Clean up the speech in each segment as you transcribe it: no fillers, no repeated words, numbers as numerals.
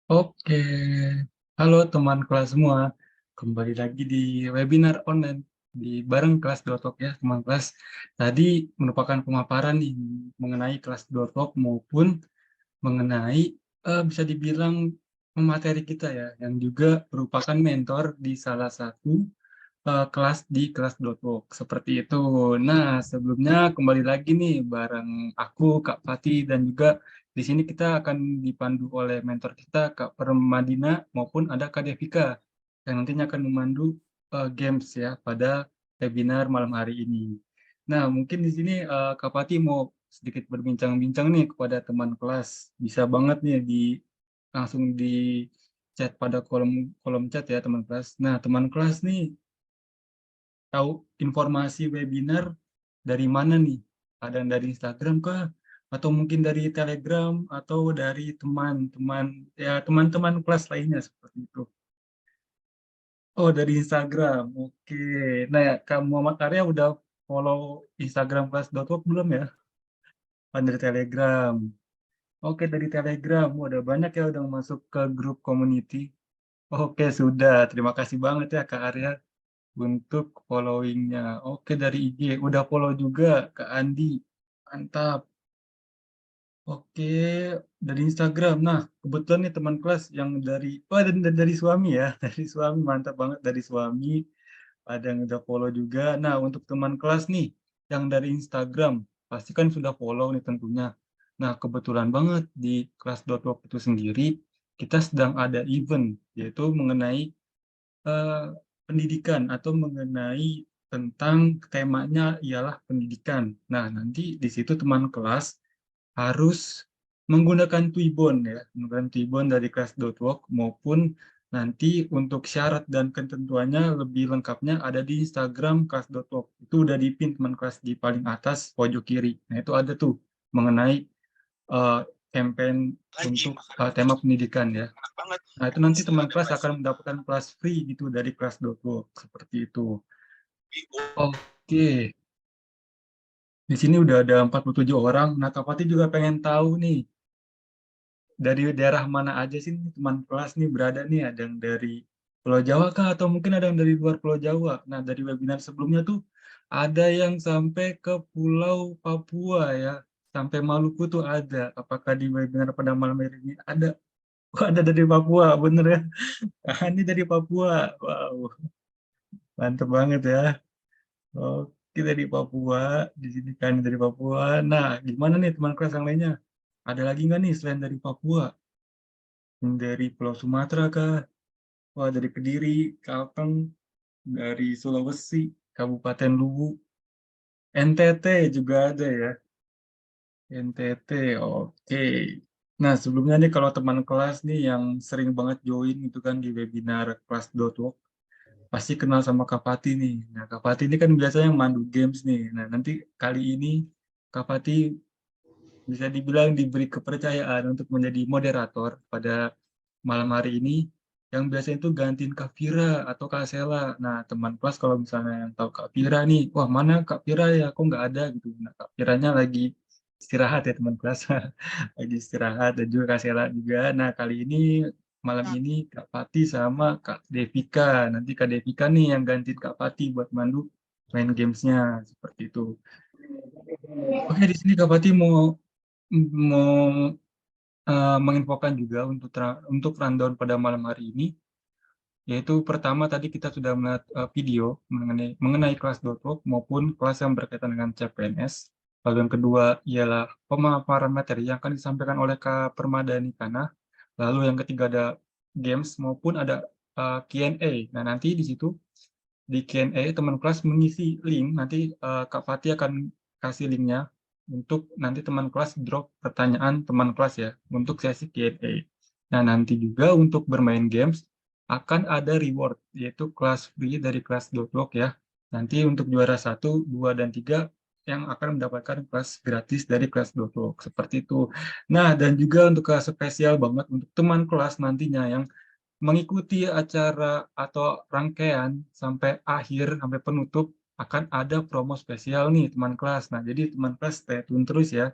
Oke, halo teman kelas semua. Kembali lagi di webinar online di bareng kelas Dotok ya, teman kelas. Tadi merupakan pemaparan nih mengenai kelas Dotok maupun mengenai bisa dibilang materi kita ya, yang juga merupakan mentor di salah satu kelas di kelas Dotok seperti itu. Nah, sebelumnya kembali lagi nih bareng aku, Kak Fatih, dan juga di sini kita akan dipandu oleh mentor kita, Kak Permadina, maupun ada Kak Devika, yang nantinya akan memandu games ya pada webinar malam hari ini. Nah, mungkin di sini Kak Fatih mau sedikit berbincang-bincang nih kepada teman kelas. Bisa banget nih langsung di chat pada kolom kolom chat ya teman kelas. Nah, teman kelas nih tahu informasi webinar dari mana nih? Ada yang dari Instagram kah? Atau mungkin dari Telegram atau dari teman-teman ya teman-teman kelas lainnya seperti itu. Oh, dari Instagram. Oke. Nah, ya, Kak Muhammad Arya udah follow Instagram kelas.work belum ya? Oh, dari Telegram. Oke, dari Telegram. Udah banyak ya udah masuk ke grup community. Oke, sudah. Terima kasih banget ya Kak Arya untuk followingnya. Oke, dari IG udah follow juga ke Andi. Mantap. Oke, dari Instagram. Nah, kebetulan nih teman kelas yang dari dari suami ya, dari suami mantap banget dari suami. Ada yang udah follow juga. Nah, untuk teman kelas nih yang dari Instagram, pasti kan sudah follow nih tentunya. Nah, kebetulan banget di kelas.work itu sendiri kita sedang ada event yaitu mengenai eh, pendidikan atau mengenai tentang temanya ialah pendidikan. Nah, nanti di situ teman kelas harus menggunakan Twibbon ya, menggunakan Twibbon dari kelas.work maupun nanti untuk syarat dan ketentuannya lebih lengkapnya ada di Instagram kelas.work. Itu udah dipin teman kelas di paling atas pojok kiri. Nah, itu ada tuh mengenai eh, campaign untuk tema pendidikan ya. Nah, itu nanti teman kelas akan mendapatkan kelas free gitu dari kelas.work seperti itu. Oke, di sini udah ada 47 orang. Nah, Kak Fatih juga pengen tahu nih, dari daerah mana aja sih nih teman kelas nih berada nih? Ada yang dari Pulau Jawa kah? Atau mungkin ada yang dari luar Pulau Jawa? Nah, dari webinar sebelumnya tuh ada yang sampai ke Pulau Papua ya. Sampai Maluku tuh ada. Apakah di webinar pada malam hari ini ada? Oh, ada dari Papua, bener ya? Ah, ini dari Papua. Wow, mantep banget ya. Oke, dari Papua. Di sini kan dari Papua. Nah, gimana nih teman kelas yang lainnya? Ada lagi nggak nih selain dari Papua? Yang dari Pulau Sumatera kah? Wah, dari Kediri, Kalteng, dari Sulawesi, Kabupaten Luwu, NTT juga ada ya. NTT, oke. Nah, sebelumnya nih kalau teman kelas nih yang sering banget join itu kan di webinar kelas.work, pasti kenal sama Kak Pati nih. Nah, Kak Pati ini kan biasanya yang mandu games nih. Nah, nanti kali ini Kak Pati bisa dibilang diberi kepercayaan untuk menjadi moderator pada malam hari ini yang biasanya itu gantiin Kak Vira atau Kak Sela. Nah, teman kelas kalau misalnya yang tahu Kak Vira nih, wah mana Kak Vira ya, kok nggak ada gitu. Nah, Kak Viranya lagi istirahat ya teman kelas, lagi istirahat dan juga Kak Sela juga. Nah, kali ini malam ini Kak Pati sama Kak Devika. Nanti Kak Devika nih yang gantiin Kak Pati buat mandu main gamesnya seperti itu. Oke, di sini Kak Pati mau menginfokan juga untuk rundown pada malam hari ini, yaitu pertama tadi kita sudah melihat video mengenai kelas.work maupun kelas yang berkaitan dengan CPNS. Lalu yang kedua ialah pemaparan materi yang akan disampaikan oleh Kak Permadani Kana. Lalu yang ketiga ada games maupun ada Q&A. Nah, nanti di situ di Q&A teman kelas mengisi link, nanti Kak Fatih akan kasih linknya untuk nanti teman kelas drop pertanyaan teman kelas ya untuk sesi Q&A. Nah, nanti juga untuk bermain games akan ada reward yaitu kelas free dari kelas.work ya. Nanti untuk juara 1, 2, dan 3 yang akan mendapatkan kelas gratis dari kelas.work seperti itu. Nah, dan juga untuk kelas spesial banget untuk teman kelas nantinya yang mengikuti acara atau rangkaian sampai akhir, sampai penutup, akan ada promo spesial nih teman kelas. Nah, jadi teman kelas stay tune terus ya.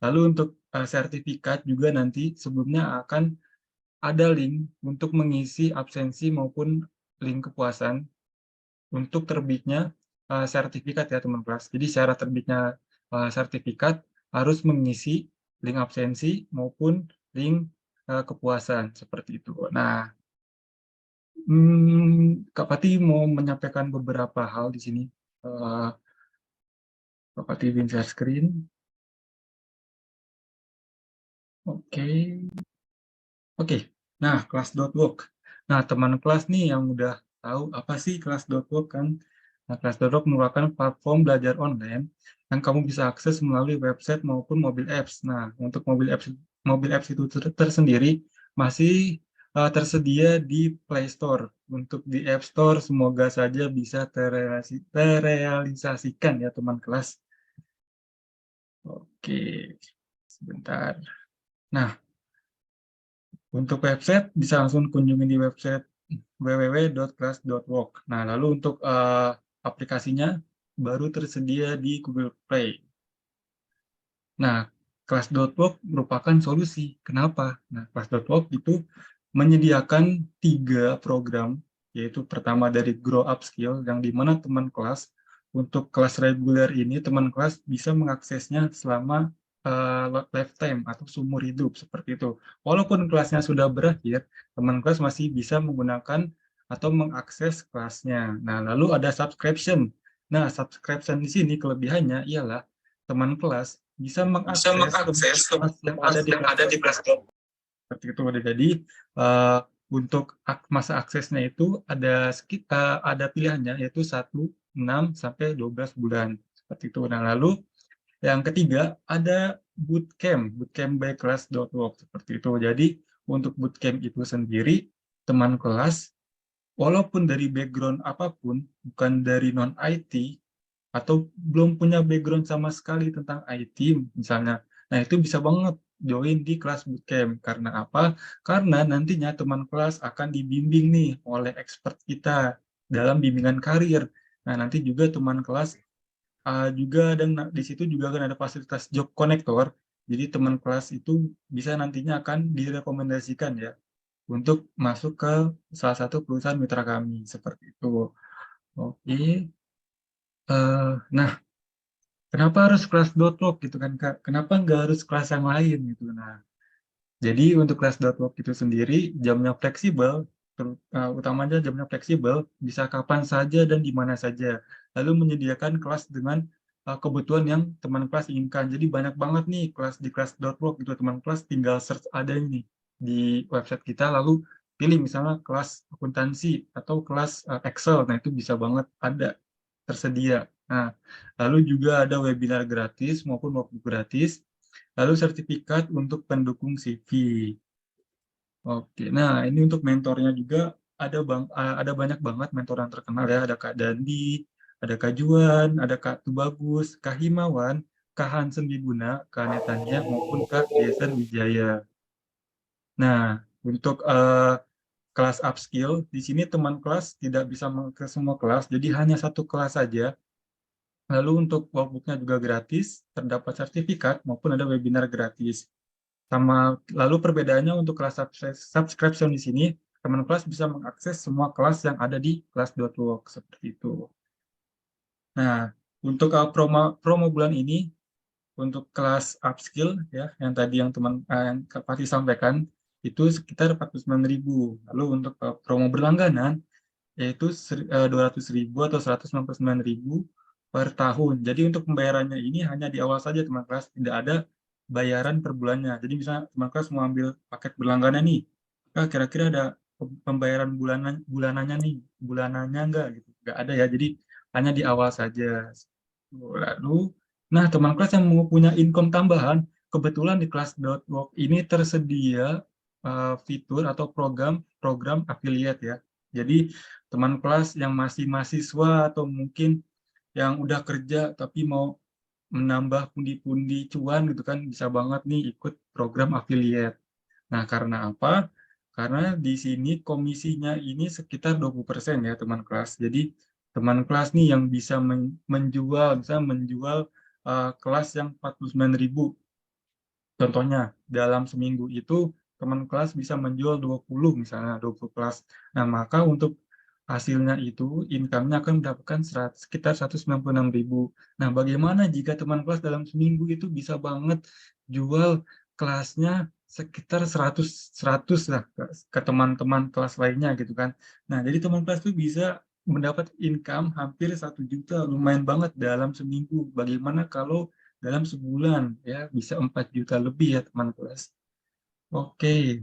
Lalu untuk sertifikat juga nanti sebelumnya akan ada link untuk mengisi absensi maupun link kepuasan untuk terbitnya sertifikat ya teman kelas. Jadi syarat terbitnya sertifikat harus mengisi link absensi maupun link kepuasan seperti itu. Nah, Kak Pati mau menyampaikan beberapa hal di sini. Kak Pati ingin share screen. Oke. Oke. Nah, kelas.work. Nah, teman kelas nih yang udah tahu apa sih kelas.work kan? Nah, kelas.work merupakan platform belajar online yang kamu bisa akses melalui website maupun mobile apps. Nah, untuk mobile apps itu tersendiri masih tersedia di Play Store. Untuk di App Store semoga saja bisa terrealisasikan ya teman kelas. Oke, sebentar. Nah, untuk website bisa langsung kunjungi di website www.class.work. Nah, lalu untuk aplikasinya baru tersedia di Google Play. Nah, Class.work merupakan solusi. Kenapa? Nah, Class.work itu menyediakan 3 program, yaitu pertama dari Grow Up Skill, yang dimana teman kelas, untuk kelas reguler ini, teman kelas bisa mengaksesnya selama lifetime atau seumur hidup, seperti itu. Walaupun kelasnya sudah berakhir, teman kelas masih bisa menggunakan atau mengakses kelasnya. Nah, lalu ada subscription. Nah, subscription di sini kelebihannya ialah teman kelas bisa mengakses kelas yang ada di kelas seperti itu. Jadi untuk masa aksesnya itu ada sekitar ada pilihannya yaitu 1, 6 sampai 12 bulan seperti itu. Nah, lalu yang ketiga ada bootcamp by class.work seperti itu. Jadi untuk bootcamp itu sendiri teman kelas walaupun dari background apapun, bukan dari non-IT, atau belum punya background sama sekali tentang IT, misalnya, nah itu bisa banget join di kelas bootcamp. Karena apa? Karena nantinya teman kelas akan dibimbing nih oleh expert kita dalam bimbingan karir. Nah, nanti juga teman kelas juga ada di situ juga akan ada fasilitas job connector. Jadi teman kelas itu bisa nantinya akan direkomendasikan ya untuk masuk ke salah satu perusahaan mitra kami, seperti itu. Oke, nah kenapa harus kelas.work gitu kan Kak? Kenapa nggak harus kelas yang lain gitu? Nah, jadi untuk kelas.work itu sendiri jamnya fleksibel, utamanya jamnya fleksibel, bisa kapan saja dan di mana saja. Lalu menyediakan kelas dengan kebutuhan yang teman kelas inginkan. Jadi banyak banget nih kelas di kelas.work gitu. Teman kelas tinggal search ada ini di website kita, lalu pilih misalnya kelas akuntansi atau kelas Excel. Nah, itu bisa banget ada tersedia. Nah, lalu juga ada webinar gratis maupun workbook gratis. Lalu sertifikat untuk pendukung CV. Oke, nah ini untuk mentornya juga ada banyak banget mentor yang terkenal ya. Ada Kak Dandi, ada Kak Juan, ada Kak Tubagus, Kak Himawan, Kak Hansen Wiguna, Kak Netania, maupun Kak Jason Wijaya. Nah, untuk kelas upskill, di sini teman kelas tidak bisa ke semua kelas, jadi hanya satu kelas saja. Lalu untuk workbook-nya juga gratis, terdapat sertifikat maupun ada webinar gratis. Lalu perbedaannya untuk kelas subscription di sini, teman kelas bisa mengakses semua kelas yang ada di kelas.work seperti itu. Nah, untuk promo bulan ini untuk kelas upskill ya yang tadi yang yang Kak Fatih sampaikan itu sekitar 49.000. Lalu untuk promo berlangganan yaitu 200.000 atau 199.000 per tahun. Jadi untuk pembayarannya ini hanya di awal saja teman kelas, tidak ada bayaran per bulannya. Jadi misalnya teman kelas mau ambil paket berlangganan nih, kira-kira ada pembayaran bulanannya nih, bulanannya enggak gitu, enggak ada ya. Jadi hanya di awal saja. Lalu, nah teman kelas yang mau punya income tambahan, kebetulan di kelas.work ini tersedia fitur atau program affiliate ya. Jadi teman kelas yang masih mahasiswa atau mungkin yang udah kerja tapi mau menambah pundi-pundi cuan gitu kan bisa banget nih ikut program affiliate. Nah, karena apa? Karena di sini komisinya ini sekitar 20% ya teman kelas. Jadi teman kelas nih yang bisa menjual kelas yang 49.000. Contohnya dalam seminggu itu teman kelas bisa menjual 20 misalnya, 20 kelas. Nah, maka untuk hasilnya itu, income-nya akan mendapatkan sekitar 196.000. Nah, bagaimana jika teman kelas dalam seminggu itu bisa banget jual kelasnya sekitar 100 lah ke teman-teman kelas lainnya gitu kan. Nah, jadi teman kelas itu bisa mendapat income hampir 1 juta, lumayan banget dalam seminggu. Bagaimana kalau dalam sebulan ya bisa 4 juta lebih ya teman kelas. Oke.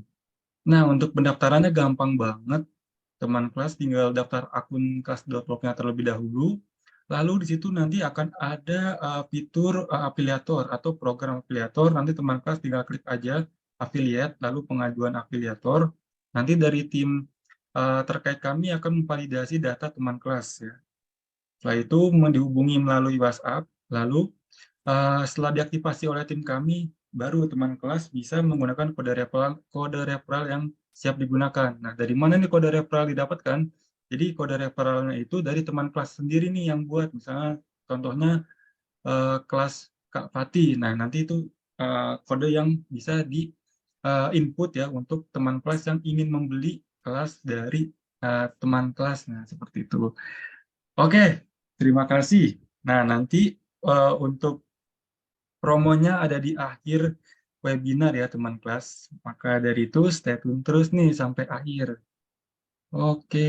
Nah, untuk pendaftarannya gampang banget. Teman kelas tinggal daftar akun kelas.log-nya terlebih dahulu. Lalu di situ nanti akan ada fitur afiliator atau program afiliator. Nanti teman kelas tinggal klik aja affiliate, lalu pengajuan afiliator. Nanti dari tim terkait kami akan memvalidasi data teman kelas ya. Setelah itu dihubungi melalui WhatsApp, lalu setelah diaktifasi oleh tim kami, baru teman kelas bisa menggunakan kode referral yang siap digunakan. Nah, dari mana nih kode referral didapatkan? Jadi kode referralnya itu dari teman kelas sendiri nih yang buat. Misalnya contohnya kelas Kak Fatih. Nah, nanti itu kode yang bisa di input ya untuk teman kelas yang ingin membeli kelas dari teman kelas. Nah, seperti itu. Oke, terima kasih. Nah, nanti untuk promonya ada di akhir webinar ya teman kelas. Maka dari itu stay tune terus nih sampai akhir. Oke,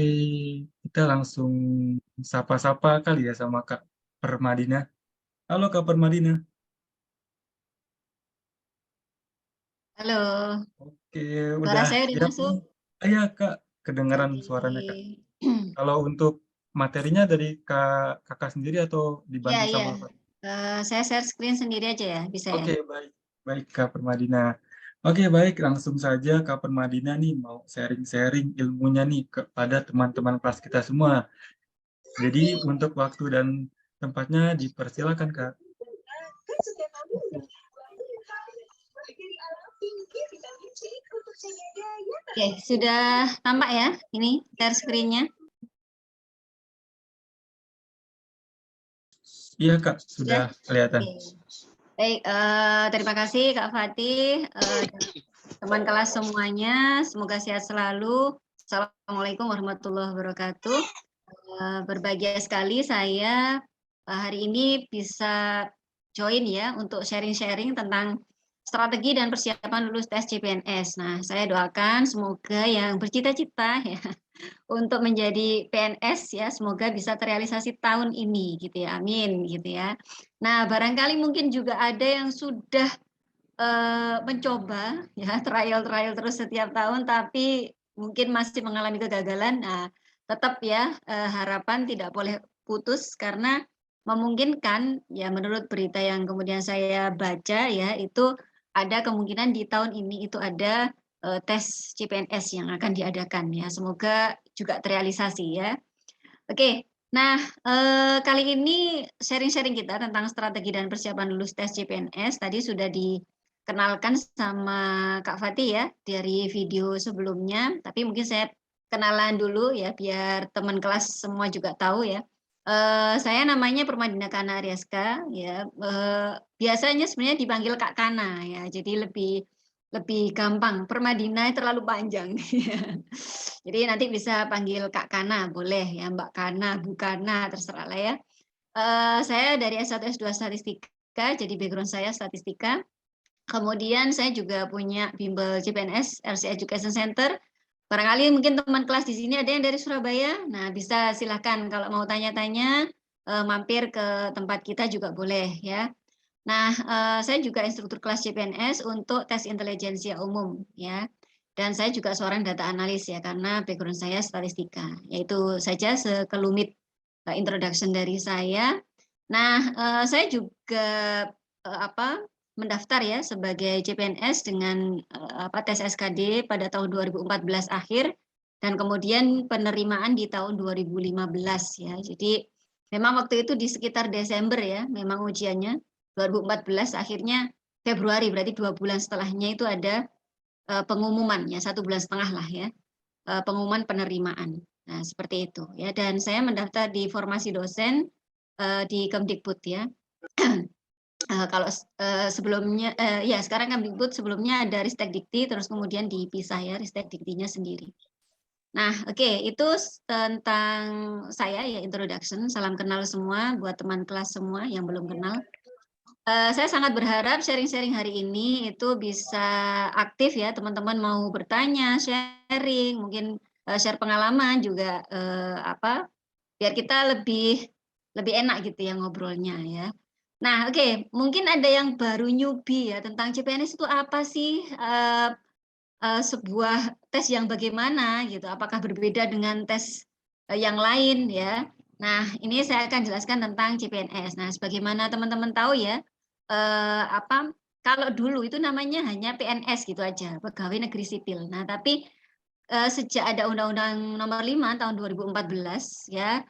kita langsung sapa-sapa kali ya sama Kak Permadina. Halo Kak Permadina. Halo, Oke, suara udah saya udah siap masuk? nih. Iya Kak, kedengaran Oke. suaranya Kak. Kalau untuk materinya dari Kakak sendiri atau Iya, dibantu iya. sama Pak? Saya share screen sendiri aja ya, bisa ya? Oke, baik. Baik, Kak Permadina. Oke, baik. Langsung saja Kak Permadina nih mau sharing-sharing ilmunya nih kepada teman-teman kelas kita semua. Jadi untuk waktu dan tempatnya dipersilakan, Kak. Oke, sudah tampak ya ini share screen-nya? Iya, Kak. Sudah Sudah? kelihatan. Oke. Baik, terima kasih Kak Fatih, teman kelas semuanya, semoga sehat selalu. Assalamualaikum warahmatullahi wabarakatuh. Berbahagia sekali saya hari ini bisa join ya untuk sharing-sharing tentang strategi dan persiapan lulus tes CPNS. Nah, saya doakan semoga yang bercita-cita ya untuk menjadi PNS ya, semoga bisa terrealisasi tahun ini gitu ya. Amin gitu ya. Nah, barangkali mungkin juga ada yang sudah mencoba ya trial terus setiap tahun tapi mungkin masih mengalami kegagalan. Nah, tetap ya harapan tidak boleh putus karena memungkinkan ya menurut berita yang kemudian saya baca ya itu ada kemungkinan di tahun ini itu ada tes CPNS yang akan diadakan ya. Semoga juga terrealisasi ya. Oke. Nah, kali ini sharing-sharing kita tentang strategi dan persiapan lulus tes CPNS tadi sudah dikenalkan sama Kak Fatih ya dari video sebelumnya, tapi mungkin saya kenalan dulu ya biar teman kelas semua juga tahu ya. Saya namanya Permadina Kana Aryaska ya. Biasanya sebenarnya dipanggil Kak Kana ya. Jadi lebih lebih gampang. Permadina terlalu panjang. Jadi nanti bisa panggil Kak Kana, boleh ya Mbak Kana, Bu Kana, terserah lah ya. Saya dari S1 S2 Statistika, jadi background saya statistika. Kemudian saya juga punya bimbel CPNS, RC Education Center. Barangkali mungkin teman kelas di sini ada yang dari Surabaya. Nah, bisa silahkan kalau mau tanya-tanya, mampir ke tempat kita juga boleh ya. Nah, saya juga instruktur kelas CPNS untuk tes intelijensia umum ya. Dan saya juga seorang data analis ya karena background saya statistika. Yaitu saja sekelumit introduction dari saya. Nah, saya juga mendaftar ya sebagai CPNS dengan tes SKD pada tahun 2014 akhir dan kemudian penerimaan di tahun 2015 ya. Jadi memang waktu itu di sekitar Desember ya, memang ujiannya 2014 akhirnya Februari berarti 2 bulan setelahnya itu ada pengumuman ya 1 bulan setengah lah ya pengumuman penerimaan. Nah seperti itu ya dan saya mendaftar di formasi dosen di Kemdikbud ya. Kalau sebelumnya ya sekarang Kemdikbud sebelumnya ada Ristek Dikti, terus kemudian dipisah ya Ristek Diktinya sendiri. Nah, oke, itu tentang saya ya introduction. Salam kenal semua buat teman kelas semua yang belum kenal. Saya sangat berharap sharing-sharing hari ini itu bisa aktif ya, teman-teman mau bertanya, sharing, mungkin share pengalaman juga biar kita lebih lebih enak gitu ya ngobrolnya ya. Nah, oke, mungkin ada yang baru newbie ya tentang CPNS itu apa sih? Sebuah tes yang bagaimana gitu, apakah berbeda dengan tes, yang lain ya. Nah, ini saya akan jelaskan tentang CPNS. Nah, sebagaimana teman-teman tahu ya, kalau dulu itu namanya hanya PNS gitu aja, Pegawai Negeri Sipil. Nah, tapi, sejak ada Undang-Undang Nomor 5 tahun 2014 ya,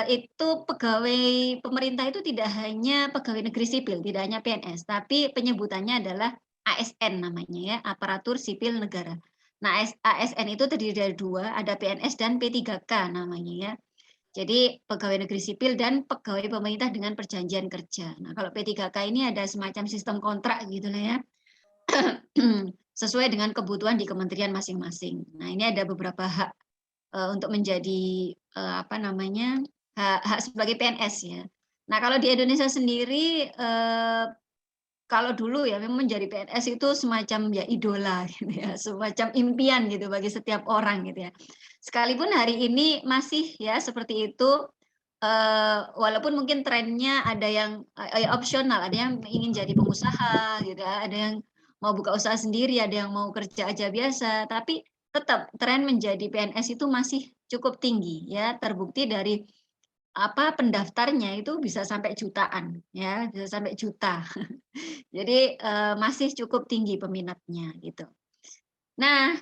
itu pegawai pemerintah itu tidak hanya pegawai negeri sipil, tidak hanya PNS, tapi penyebutannya adalah ASN namanya ya, Aparatur Sipil Negara. Nah, ASN itu terdiri dari 2, ada PNS dan P3K namanya ya. Jadi pegawai negeri sipil dan pegawai pemerintah dengan perjanjian kerja. Nah, kalau P3K ini ada semacam sistem kontrak gitu lah ya. Sesuai dengan kebutuhan di kementerian masing-masing. Nah, ini ada beberapa hak, untuk menjadi, hak hak sebagai PNS ya. Nah, kalau di Indonesia sendiri, kalau dulu ya memang menjadi PNS itu semacam ya idola gitu ya, semacam impian gitu bagi setiap orang gitu ya. Sekalipun hari ini masih ya seperti itu, walaupun mungkin trennya ada yang, opsional, ada yang ingin jadi pengusaha gitu ya, ada yang mau buka usaha sendiri, ada yang mau kerja aja biasa, tapi tetap tren menjadi PNS itu masih cukup tinggi ya, terbukti dari pendaftarnya itu bisa sampai jutaan ya, bisa sampai juta. Jadi, masih cukup tinggi peminatnya gitu. Nah,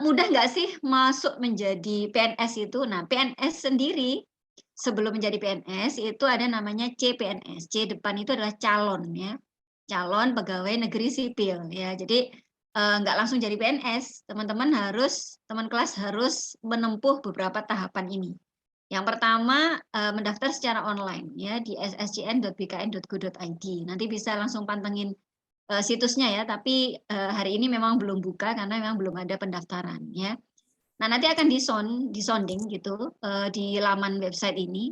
mudah nggak sih masuk menjadi PNS itu? Nah, PNS sendiri sebelum menjadi PNS itu ada namanya CPNS, C depan itu adalah calon ya, calon pegawai negeri sipil ya. Jadi, nggak langsung jadi PNS, teman kelas harus menempuh beberapa tahapan ini. Yang pertama, mendaftar secara online ya di sscn.bkn.go.id. Nanti bisa langsung pantengin, situsnya ya, tapi, hari ini memang belum buka karena memang belum ada pendaftaran ya. Nah, nanti akan disonding gitu, di laman website ini,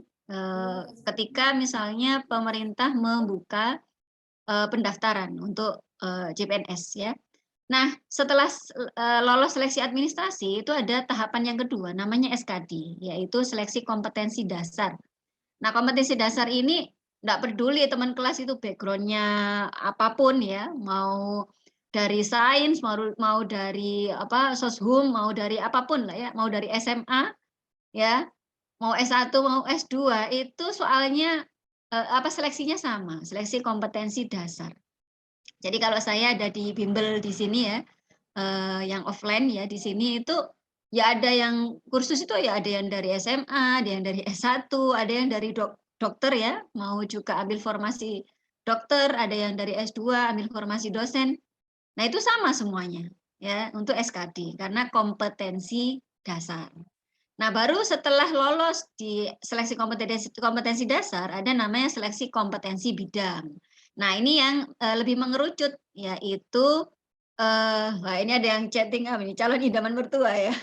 ketika misalnya pemerintah membuka, pendaftaran untuk, CPNS ya. Nah, setelah lolos seleksi administrasi, itu ada tahapan yang kedua namanya SKD, yaitu seleksi kompetensi dasar. Nah, kompetensi dasar ini nggak peduli teman kelas itu background-nya apapun ya, mau dari sains, mau dari soshum, mau dari apapun lah ya, mau dari SMA ya, mau S1, mau S2, itu soalnya, seleksinya sama, seleksi kompetensi dasar. Jadi kalau saya ada di bimbel di sini ya, yang offline ya di sini itu, ya ada yang kursus itu ya ada yang dari SMA, ada yang dari S1, ada yang dari dokter ya, mau juga ambil formasi dokter, ada yang dari S2 ambil formasi dosen. Nah itu sama semuanya ya untuk SKD karena kompetensi dasar. Nah baru setelah lolos di seleksi kompetensi kompetensi dasar ada namanya seleksi kompetensi bidang. Nah ini yang, lebih mengerucut yaitu, wah ini ada yang chatting apa ini, calon idaman mertua ya.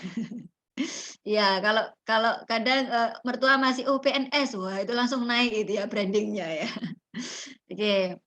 Iya kalau kalau kadang, mertua masih, "Oh PNS," wah itu langsung naik gitu ya branding-nya ya. Oke.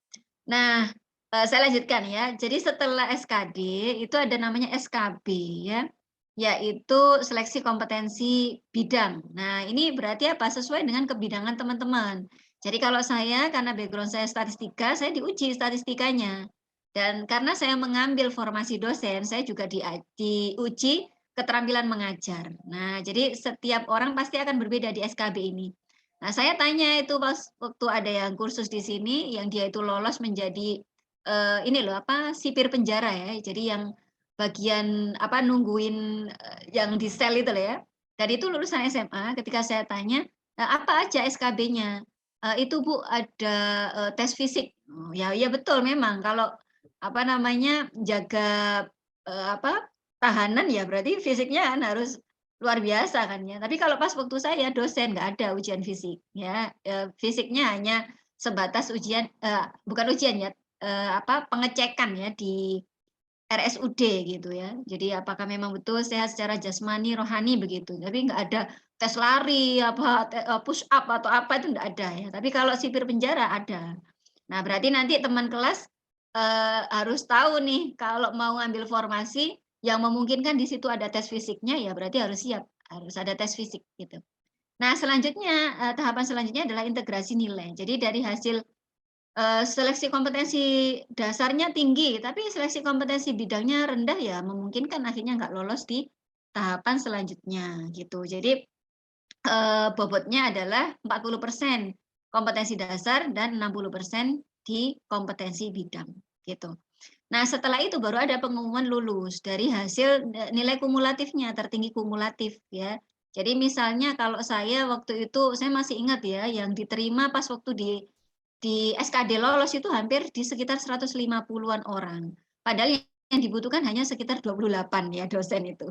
Nah, saya lanjutkan ya. Jadi setelah SKD itu ada namanya SKB ya, yaitu seleksi kompetensi bidang. Nah, ini berarti apa? Sesuai dengan kebidangan teman-teman. Jadi kalau saya karena background saya statistika, saya diuji statistikanya. Dan karena saya mengambil formasi dosen, saya juga diuji keterampilan mengajar. Nah, jadi setiap orang pasti akan berbeda di SKB ini. Nah, saya tanya itu pas waktu ada yang kursus di sini, yang dia itu lolos menjadi, ini loh, sipir penjara ya. Jadi yang bagian, nungguin, yang di sel itu loh ya. Dan itu lulusan SMA, ketika saya tanya, "Apa aja SKB-nya?" "Itu Bu, ada, tes fisik." Oh, ya iya betul memang kalau, jaga, tahanan ya berarti fisiknya kan harus luar biasa kan ya. Tapi kalau pas waktu saya dosen nggak ada ujian fisik ya, fisiknya hanya sebatas ujian bukan ujian ya, pengecekan ya di RSUD gitu ya. Jadi apakah memang betul sehat secara jasmani, rohani begitu. Tapi nggak ada tes lari, push up atau apa itu nggak ada ya. Tapi kalau sipir penjara ada. Nah berarti nanti teman kelas, harus tahu nih kalau mau ngambil formasi yang memungkinkan di situ ada tes fisiknya, ya berarti harus siap, harus ada tes fisik gitu. Nah selanjutnya, tahapan selanjutnya adalah integrasi nilai. Jadi dari hasil seleksi kompetensi dasarnya tinggi, tapi seleksi kompetensi bidangnya rendah, ya memungkinkan akhirnya nggak lolos di tahapan selanjutnya, gitu. Jadi, bobotnya adalah 40% kompetensi dasar dan 60% di kompetensi bidang, gitu. Nah, setelah itu baru ada pengumuman lulus dari hasil nilai kumulatifnya, tertinggi kumulatif, ya. Jadi misalnya kalau saya waktu itu, saya masih ingat ya, yang diterima pas waktu di SKD lolos itu hampir di sekitar 150-an orang. Padahal yang dibutuhkan hanya sekitar 28 ya dosen itu.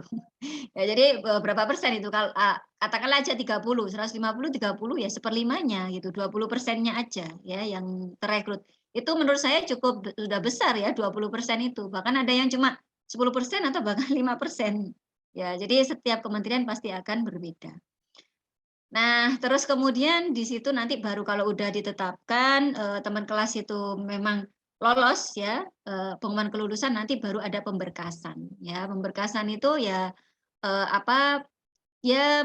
Ya jadi berapa persen itu kalau katakanlah aja 30, 150, 30 ya seperlimanya gitu, 20%-nya aja ya yang terekrut. Itu menurut saya cukup sudah besar ya 20% itu. Bahkan ada yang cuma 10% atau bahkan 5%. Ya, jadi setiap kementerian pasti akan berbeda. Nah, terus kemudian di situ nanti baru kalau udah ditetapkan, teman kelas itu memang lolos ya, pengumuman kelulusan nanti baru ada pemberkasan ya. Pemberkasan itu ya, apa, ya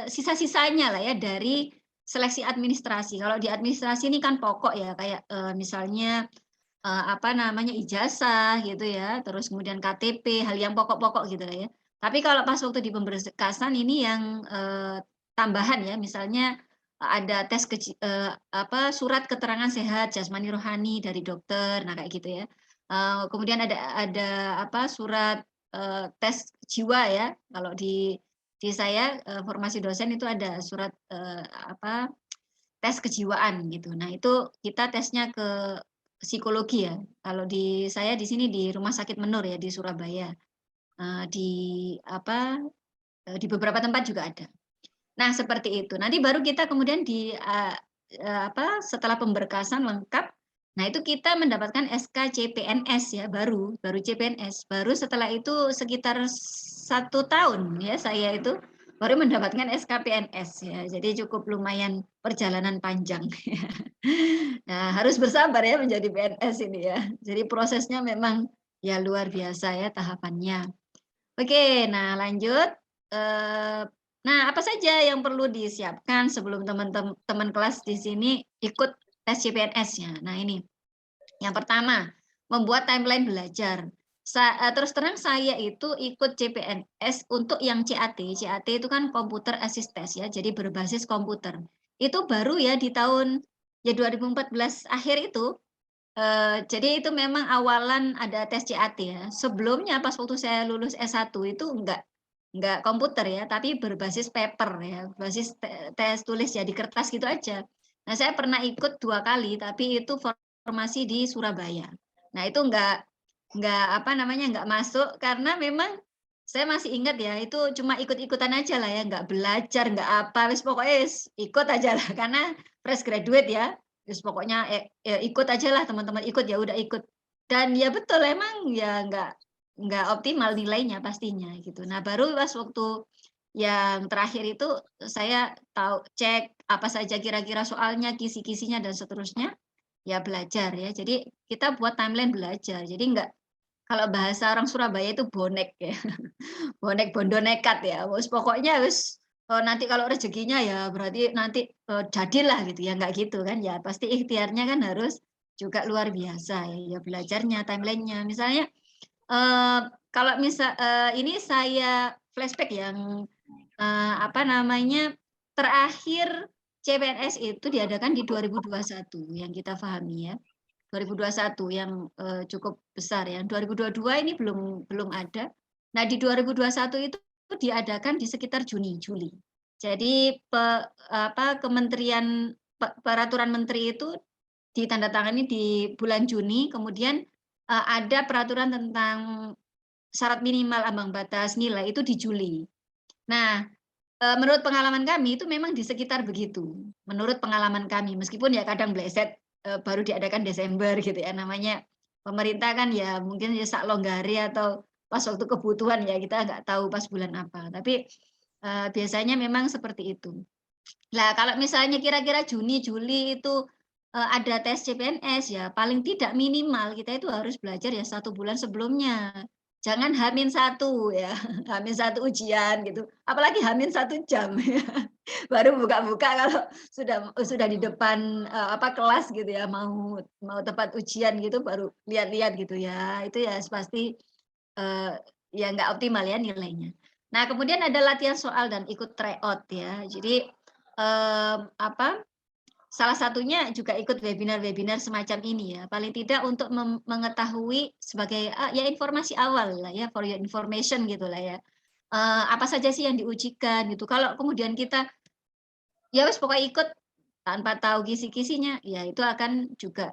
sisa-sisanya lah ya dari seleksi administrasi. Kalau di administrasi ini kan pokok ya kayak, misalnya, apa namanya, ijazah gitu ya, terus kemudian KTP, hal yang pokok-pokok gitu lah ya. Tapi kalau pas waktu di pemberkasan ini yang, tambahan ya, misalnya ada tes surat keterangan sehat jasmani rohani dari dokter, nah kayak gitu ya. Kemudian ada apa, surat, tes jiwa ya, kalau di saya, formasi dosen itu ada surat, tes kejiwaan gitu. Nah itu kita tesnya ke psikologi ya, kalau di saya di sini di Rumah Sakit Menur ya, di Surabaya, di apa, di beberapa tempat juga ada. Nah, seperti itu. Nanti baru kita kemudian setelah pemberkasan lengkap, nah itu kita mendapatkan SK CPNS ya, baru CPNS. Baru setelah itu sekitar 1 tahun ya, saya itu baru mendapatkan SK PNS ya. Jadi cukup lumayan perjalanan panjang. Nah, harus bersabar ya menjadi PNS ini ya. Jadi prosesnya memang ya luar biasa ya tahapannya. Oke, nah lanjut, eee, nah apa saja yang perlu disiapkan sebelum teman kelas di sini ikut tes CPNS-nya? Nah ini, yang pertama, membuat timeline belajar. Terus terang saya itu ikut CPNS untuk yang CAT. CAT itu kan Computer Assisted ya, jadi berbasis komputer. Itu baru ya di tahun ya 2014 akhir itu. Jadi itu memang awalan ada tes CAT ya. Sebelumnya pas waktu saya lulus S1 itu enggak komputer ya, tapi berbasis paper ya, berbasis tes tulis ya di kertas gitu aja. Nah, saya pernah ikut 2 kali, tapi itu formasi di Surabaya. Nah, itu enggak apa namanya, enggak masuk karena memang saya masih ingat ya, itu cuma ikut-ikutan aja lah ya, enggak belajar, enggak apa, wis pokoknya ikut aja lah karena fresh graduate ya. Terus pokoknya, ikut ajalah teman-teman ikut, ya udah ikut. Dan ya betul emang ya nggak optimal nilainya pastinya gitu. Nah baru pas waktu yang terakhir itu saya tahu cek apa saja kira-kira soalnya, kisi-kisinya dan seterusnya, ya belajar ya. Jadi kita buat timeline belajar. Jadi nggak kalau bahasa orang Surabaya itu bonek ya. Bonek bondo nekat ya, wis pokoknya wis, nanti kalau rezekinya ya berarti nanti, jadilah gitu ya, nggak gitu kan ya, pasti ikhtiarnya kan harus juga luar biasa ya, ya belajarnya, timeline-nya. Misalnya, kalau ini saya flashback yang, apa namanya, terakhir CPNS itu diadakan di 2021 yang kita pahami ya, 2021 yang, cukup besar ya, 2022 ini belum ada. Nah, di 2021 itu diadakan di sekitar Juni, Juli. Jadi kementerian peraturan menteri itu ditandatangani di bulan Juni, kemudian, ada peraturan tentang syarat minimal ambang batas nilai itu di Juli. Nah, menurut pengalaman kami itu memang di sekitar begitu, menurut pengalaman kami, meskipun ya kadang bleset baru diadakan Desember gitu ya, namanya pemerintah kan ya mungkin ya sak longgari atau pas waktu kebutuhan ya, kita nggak tahu pas bulan apa. Tapi, biasanya memang seperti itu. Lah kalau misalnya kira-kira Juni, Juli itu, ada tes CPNS ya paling tidak minimal kita itu harus belajar ya 1 bulan sebelumnya. Jangan H-1 ya, H-1 ujian gitu, apalagi H-1 jam ya, baru buka-buka kalau sudah di depan, kelas gitu ya, mau mau tempat ujian gitu baru lihat-lihat gitu ya, itu ya pasti, eee, ya nggak optimal ya nilainya. Nah kemudian ada latihan soal dan ikut tryout ya. Jadi, apa, salah satunya juga ikut webinar-webinar semacam ini ya, paling tidak untuk mengetahui sebagai, ya informasi awal lah ya, for your information gitulah ya. Apa saja sih yang diujikan gitu, kalau kemudian kita, ya wes pokoknya ikut tanpa tahu kisi-kisinya, ya itu akan juga,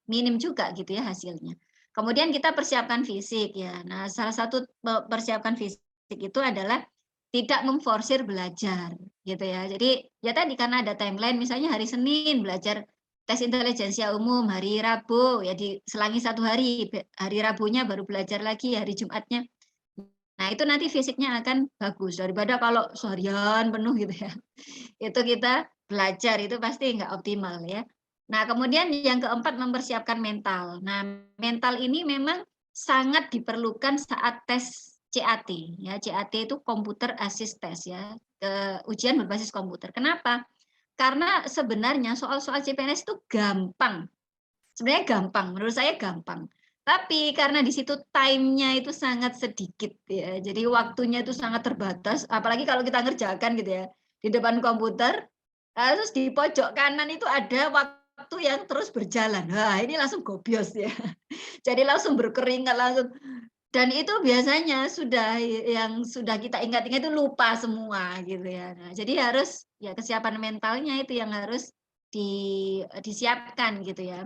minim juga gitu ya hasilnya. Kemudian kita persiapkan fisik ya. Nah, salah satu persiapkan fisik itu adalah tidak memforsir belajar gitu ya. Jadi ya tadi karena ada timeline misalnya hari Senin belajar tes intelijensia umum, hari Rabu ya diselangi 1 hari, hari Rabunya baru belajar lagi, hari Jumatnya. Nah, itu nanti fisiknya akan bagus daripada kalau seharian penuh gitu ya. Itu kita belajar itu pasti nggak optimal ya. Nah, kemudian yang keempat mempersiapkan mental. Nah, mental ini memang sangat diperlukan saat tes CAT ya. CAT itu Computer Assist Test ya, ujian berbasis komputer. Kenapa? Karena sebenarnya soal-soal CPNS itu gampang. Sebenarnya gampang, menurut saya gampang. Tapi karena di situ time-nya itu sangat sedikit ya, jadi waktunya itu sangat terbatas, apalagi kalau kita ngerjakan gitu ya, di depan komputer, terus di pojok kanan itu ada waktu yang terus berjalan. Wah, ini langsung gobios ya. Jadi langsung berkeringat, langsung dan itu biasanya yang sudah kita ingat-ingat itu lupa semua gitu ya. Nah, jadi harus ya kesiapan mentalnya itu yang harus disiapkan gitu ya.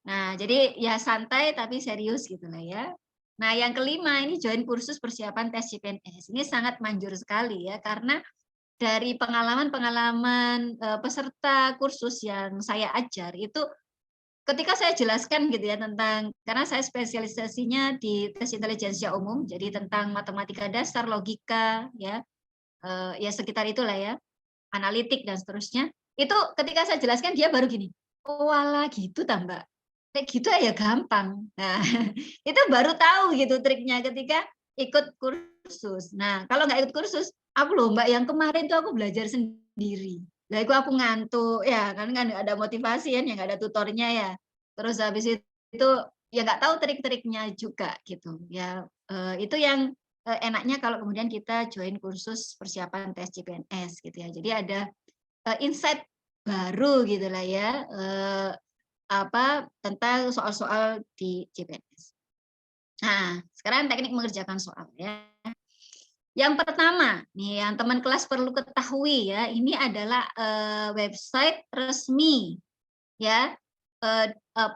Nah, jadi ya santai tapi serius gitu lah ya. Nah, yang kelima ini join kursus persiapan tes CPNS. Ini sangat manjur sekali ya karena dari pengalaman-pengalaman, peserta kursus yang saya ajar itu ketika saya jelaskan gitu ya tentang karena saya spesialisasinya di tes intelijensia umum, jadi tentang matematika dasar, logika ya, ya sekitar itulah ya, analitik dan seterusnya. Itu ketika saya jelaskan dia baru gini, "Oh walah gitu tah Mbak? Kayak gitu ya gampang." Nah, itu baru tahu gitu triknya ketika ikut kursus. Nah, kalau nggak ikut kursus, aku loh Mbak yang kemarin tuh aku belajar sendiri. Lah itu aku ngantuk, ya kan nggak ada motivasi kan, ya nggak ada tutornya ya. Terus habis itu ya nggak tahu trik-triknya juga gitu. Ya, itu yang, enaknya kalau kemudian kita join kursus persiapan tes CPNS gitu ya. Jadi ada, insight baru gitulah ya, tentang soal-soal di CPNS. Nah, sekarang teknik mengerjakan soal ya. Yang pertama, nih yang teman kelas perlu ketahui ya, ini adalah, website resmi ya,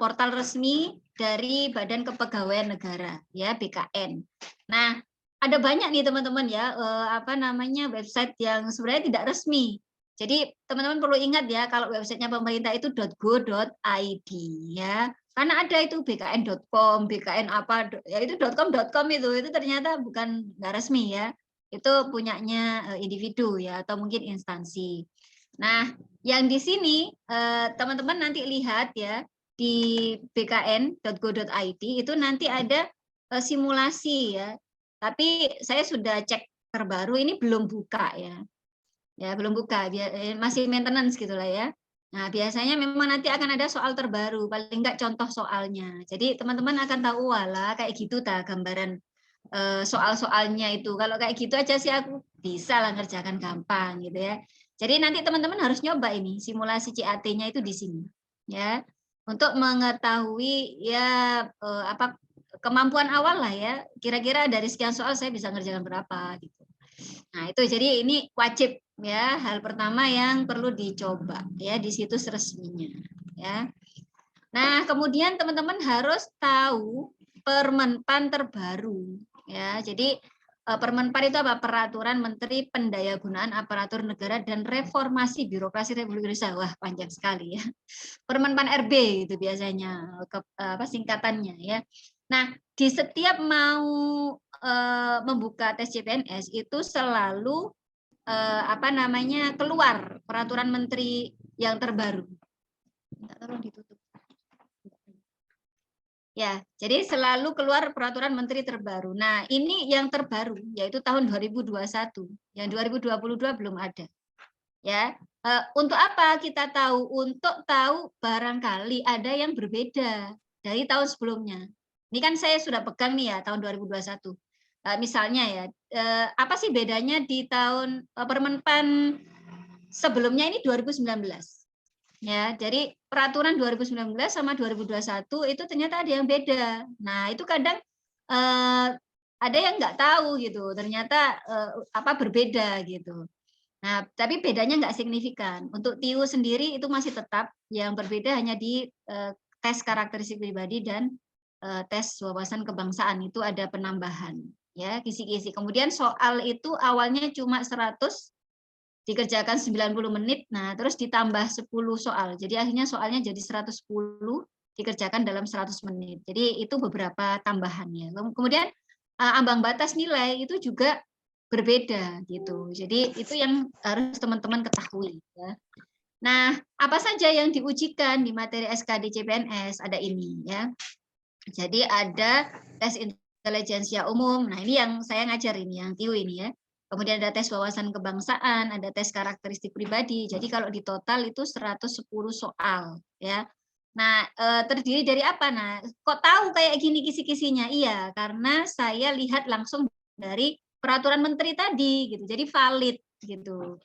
portal resmi dari Badan Kepegawaian Negara ya, BKN. Nah, ada banyak nih teman-teman ya, website yang sebenarnya tidak resmi. Jadi teman-teman perlu ingat ya kalau websitenya pemerintah itu .go.id ya. Karena ada itu bkn.com, BKN apa, ya itu .com itu ternyata nggak resmi ya. Itu punyanya, individu ya atau mungkin instansi. Nah, yang di sini, teman-teman nanti lihat ya, di bkn.go.id itu nanti ada, simulasi ya. Tapi saya sudah cek terbaru ini belum buka ya. Ya belum buka, masih maintenance gitulah ya. Nah, biasanya memang nanti akan ada soal terbaru, paling enggak contoh soalnya. Jadi teman-teman akan tahu, walah kayak gitu ta gambaran, soal-soalnya itu. Kalau kayak gitu aja sih aku bisa lah ngerjakan gampang gitu ya. Jadi nanti teman-teman harus nyoba ini simulasi CAT-nya itu di sini ya. Untuk mengetahui ya, kemampuan awal lah ya, kira-kira dari sekian soal saya bisa ngerjakan berapa gitu. Nah, itu jadi ini wajib ya, hal pertama yang perlu dicoba ya di situs resminya ya. Nah, kemudian teman-teman harus tahu Permenpan terbaru ya. Jadi Permenpan itu apa? Peraturan Menteri Pendayagunaan Aparatur Negara dan Reformasi Birokrasi Republik Indonesia. Wah, panjang sekali ya. Permenpan RB itu biasanya singkatannya ya. Nah, di setiap mau membuka tes CPNS itu selalu keluar peraturan menteri yang terbaru. Tolong ditutup. Ya, jadi selalu keluar peraturan menteri terbaru. Nah, ini yang terbaru yaitu tahun 2021. Yang 2022 belum ada. Ya. Untuk apa kita tahu? Untuk tahu barangkali ada yang berbeda dari tahun sebelumnya. Ini kan saya sudah pegang nih ya tahun 2021. Misalnya ya, apa sih bedanya di tahun Permenpan sebelumnya ini 2019? Ya, jadi peraturan 2019 sama 2021 itu ternyata ada yang beda. Nah, itu kadang ada yang nggak tahu gitu, ternyata berbeda gitu. Nah, tapi bedanya nggak signifikan. Untuk TIU sendiri itu masih tetap, yang berbeda hanya di tes karakteristik pribadi dan tes wawasan kebangsaan itu ada penambahan ya, kisi-kisi. Kemudian soal itu awalnya cuma 100 dikerjakan 90 menit, nah terus ditambah 10 soal. Jadi akhirnya soalnya jadi 110 dikerjakan dalam 100 menit. Jadi itu beberapa tambahannya. Kemudian ambang batas nilai itu juga berbeda gitu. Jadi itu yang harus teman-teman ketahui ya. Nah, apa saja yang diujikan di materi SKD CPNS? Ada ini ya. Jadi ada tes intelijensia umum. Nah, ini yang saya ngajar ini, yang TIU ini ya. Kemudian ada tes wawasan kebangsaan, ada tes karakteristik pribadi. Jadi kalau di total itu 110 soal ya. Nah, terdiri dari apa? Nah, kok tahu kayak gini kisi-kisinya? Iya, karena saya lihat langsung dari peraturan menteri tadi gitu. Jadi valid gitu.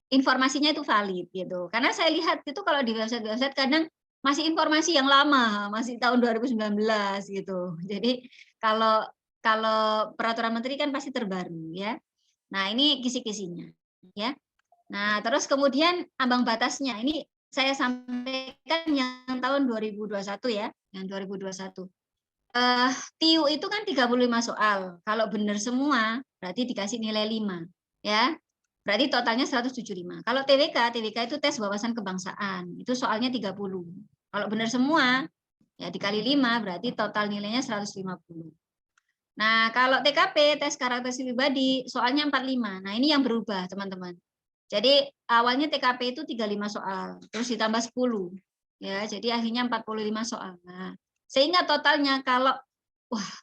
Informasinya itu valid gitu. Karena saya lihat itu kalau di website-website kadang masih informasi yang lama, masih tahun 2019 gitu. Jadi kalau peraturan menteri kan pasti terbaru ya. Nah, ini kisi-kisinya ya. Nah, terus kemudian ambang batasnya ini saya sampaikan yang tahun 2021 ya, yang 2021. TIU itu kan 35 soal. Kalau benar semua berarti dikasih nilai 5 ya. Berarti totalnya 175. Kalau TWK itu tes wawasan kebangsaan. Itu soalnya 30. Kalau benar semua ya dikali 5 berarti total nilainya 150. Nah, kalau TKP tes karakteristik pribadi soalnya 45. Nah, ini yang berubah, teman-teman. Jadi awalnya TKP itu 35 soal, terus ditambah 10. Ya, jadi akhirnya 45 soal. Nah, sehingga totalnya kalau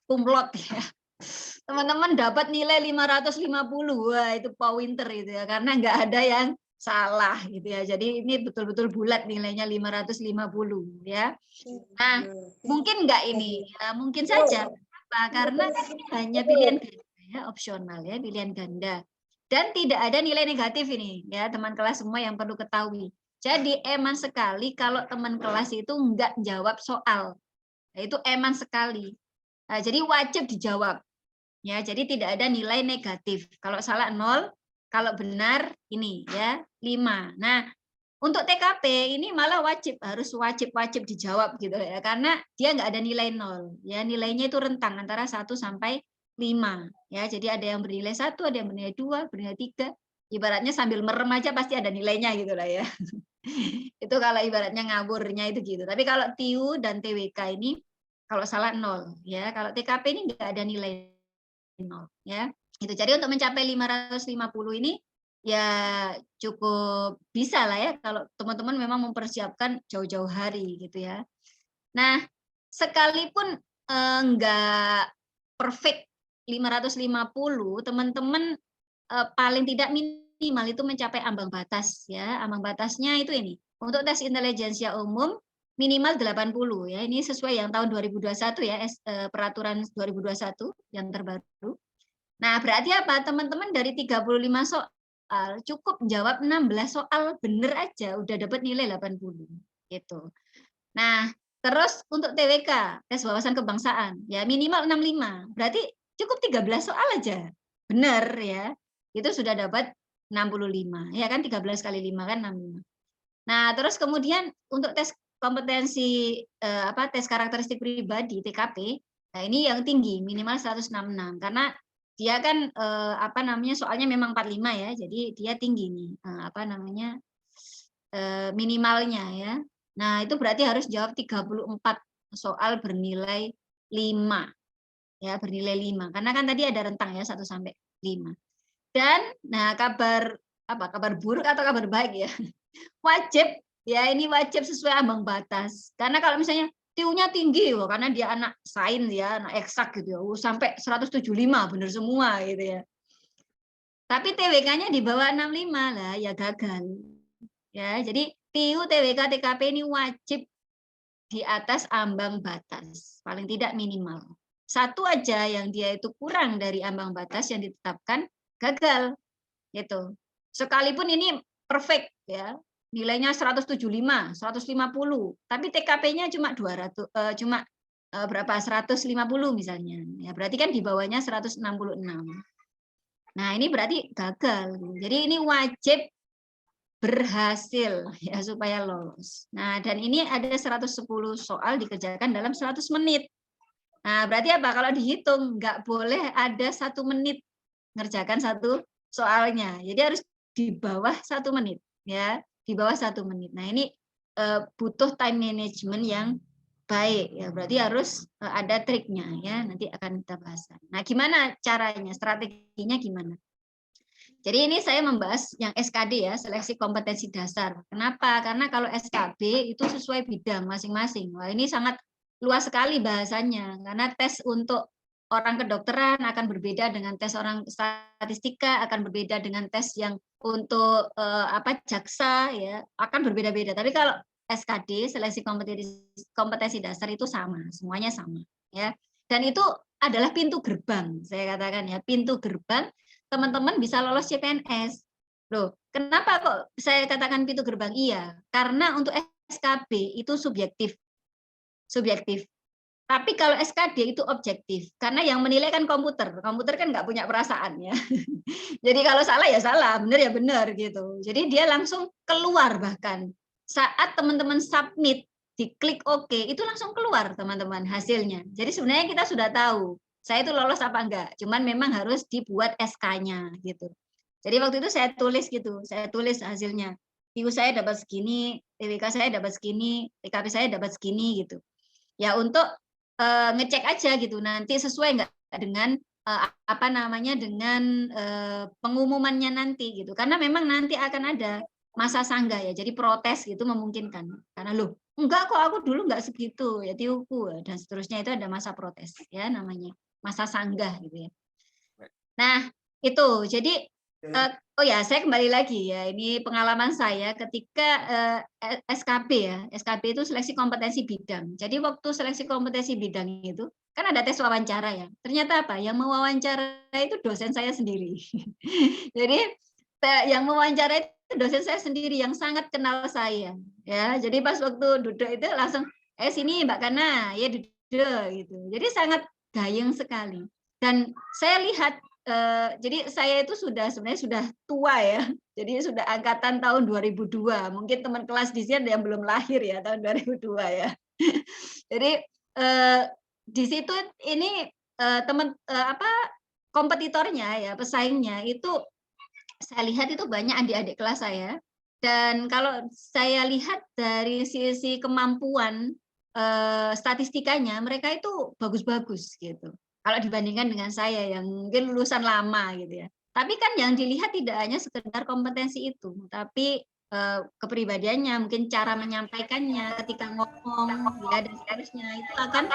kumlot ya. Teman-teman dapat nilai 550. Wah, itu pointer itu ya, karena nggak ada yang salah gitu ya. Jadi ini betul-betul bulat nilainya 550 ya. Nah, mungkin nggak ini? Ya, mungkin saja. Kenapa? Karena ini hanya pilihan ganda ya, opsional ya, pilihan ganda. Dan tidak ada nilai negatif ini ya, teman kelas semua yang perlu ketahui. Jadi eman sekali kalau teman kelas itu nggak jawab soal. Nah, itu eman sekali. Nah, jadi wajib dijawab. Ya, jadi tidak ada nilai negatif. Kalau salah 0, kalau benar ini ya 5. Nah, untuk TKP ini malah harus wajib dijawab gitu ya, karena dia nggak ada nilai 0. Ya, nilainya itu rentang antara 1 sampai 5. Ya, jadi ada yang bernilai 1, ada yang bernilai 2, bernilai 3. Ibaratnya sambil merem aja pasti ada nilainya gitu lah ya. Itu kalau ibaratnya ngaburnya itu gitu. Tapi kalau TIU dan TWK ini kalau salah 0 ya. Kalau TKP ini nggak ada nilai 0 ya. Itu jadi untuk mencapai 550 ini ya cukup bisa lah ya kalau teman-teman memang mempersiapkan jauh-jauh hari gitu ya. Nah, sekalipun enggak perfect 550, teman-teman paling tidak minimal itu mencapai ambang batas ya. Ambang batasnya itu ini. Untuk tes intelijensia umum minimal 80 ya. Ini sesuai yang tahun 2021 ya, peraturan 2021 yang terbaru. Nah, berarti apa? Teman-teman dari 35 soal cukup jawab 16 soal bener aja udah dapat nilai 80 gitu. Nah, terus untuk TWK, tes wawasan kebangsaan, ya minimal 65. Berarti cukup 13 soal aja. Bener ya. Itu sudah dapat 65. Ya kan 13 kali 5 kan 65. Nah, terus kemudian untuk tes kompetensi tes karakteristik pribadi TKP Nah, ini yang tinggi, minimal 166 karena dia kan, apa namanya, soalnya memang 45 ya, jadi dia tinggi nih, apa namanya, minimalnya ya. Nah, itu berarti harus jawab 34 soal bernilai 5 ya, bernilai 5 karena kan tadi ada rentang ya 1 sampai 5. Dan nah kabar apa, kabar buruk atau kabar baik ya, wajib ya ini wajib sesuai ambang batas. Karena kalau misalnya TIU-nya tinggi loh, karena dia anak sains ya, anak eksak gitu ya, sampai 175 bener semua gitu ya. Tapi TWK-nya di bawah 65 lah ya gagal. Ya, jadi TIU, TWK, TKP ini wajib di atas ambang batas, paling tidak minimal. Satu aja yang dia itu kurang dari ambang batas yang ditetapkan, gagal gitu. Sekalipun ini perfect ya, nilainya 175, 150, tapi TKP-nya cuma 200 cuma berapa 150 misalnya. Ya berarti kan di bawahnya 166. Nah, ini berarti gagal. Jadi ini wajib berhasil ya supaya lolos. Nah, dan ini ada 110 soal dikerjakan dalam 100 menit. Nah, berarti apa? Kalau dihitung nggak boleh ada 1 menit ngerjakan satu soalnya. Jadi harus di bawah 1 menit ya, di bawah 1 menit. Nah, ini butuh time management yang baik ya. Berarti harus ada triknya ya. Nanti akan kita bahas. Nah, gimana caranya? Strateginya gimana? Jadi ini saya membahas yang SKD ya, seleksi kompetensi dasar. Kenapa? Karena kalau SKB itu sesuai bidang masing-masing. Wah, ini sangat luas sekali bahasanya. Karena tes untuk orang kedokteran akan berbeda dengan tes orang statistika, akan berbeda dengan tes yang untuk apa jaksa ya, akan berbeda-beda. Tapi kalau SKD, seleksi kompetensi dasar itu sama, semuanya sama ya. Dan itu adalah pintu gerbang, saya katakan ya, pintu gerbang teman-teman bisa lolos CPNS. Loh, kenapa kok saya katakan pintu gerbang? Iya, karena untuk SKB itu subjektif. Subjektif. Tapi kalau SKD itu objektif, karena yang menilai kan komputer. Komputer kan nggak punya perasaan ya. Jadi kalau salah ya salah, benar ya benar gitu. Jadi dia langsung keluar bahkan. Saat teman-teman submit, diklik OK, itu langsung keluar teman-teman hasilnya. Jadi sebenarnya kita sudah tahu, saya itu lolos apa enggak. Cuman memang harus dibuat SK-nya gitu. Jadi waktu itu saya tulis gitu, saya tulis hasilnya. TIU saya dapat segini, TWK saya dapat segini, TKP saya dapat segini gitu. Ya untuk ngecek aja gitu nanti sesuai nggak dengan apa namanya dengan pengumumannya nanti gitu karena memang nanti akan ada masa sanggah ya jadi protes gitu memungkinkan karena loh enggak kok aku dulu nggak segitu ya tiuku dan seterusnya itu ada masa protes ya namanya masa sanggah gitu ya. Nah itu jadi oh ya saya kembali lagi ya ini pengalaman saya ketika SKB ya SKB itu seleksi kompetensi bidang. Jadi waktu seleksi kompetensi bidang itu kan ada tes wawancara ya. Ternyata apa yang mewawancara itu dosen saya sendiri. Jadi yang mewawancara itu dosen saya sendiri yang sangat kenal saya ya. Jadi pas waktu duduk itu langsung sini Mbak Kana ya duduk gitu. Jadi sangat gayeng sekali. Dan saya lihat jadi saya itu sebenarnya sudah tua ya. Jadi sudah angkatan tahun 2002. Mungkin teman kelas di sini ada yang belum lahir ya tahun 2002 ya. Jadi di situ ini teman apa kompetitornya ya pesaingnya itu saya lihat itu banyak adik-adik kelas saya. Dan kalau saya lihat dari sisi kemampuan statistikanya mereka itu bagus-bagus gitu. Kalau dibandingkan dengan saya yang mungkin lulusan lama gitu ya. Tapi kan yang dilihat tidak hanya sekedar kompetensi itu, tapi kepribadiannya, mungkin cara menyampaikannya ketika ngomong ya dan seterusnya itu akan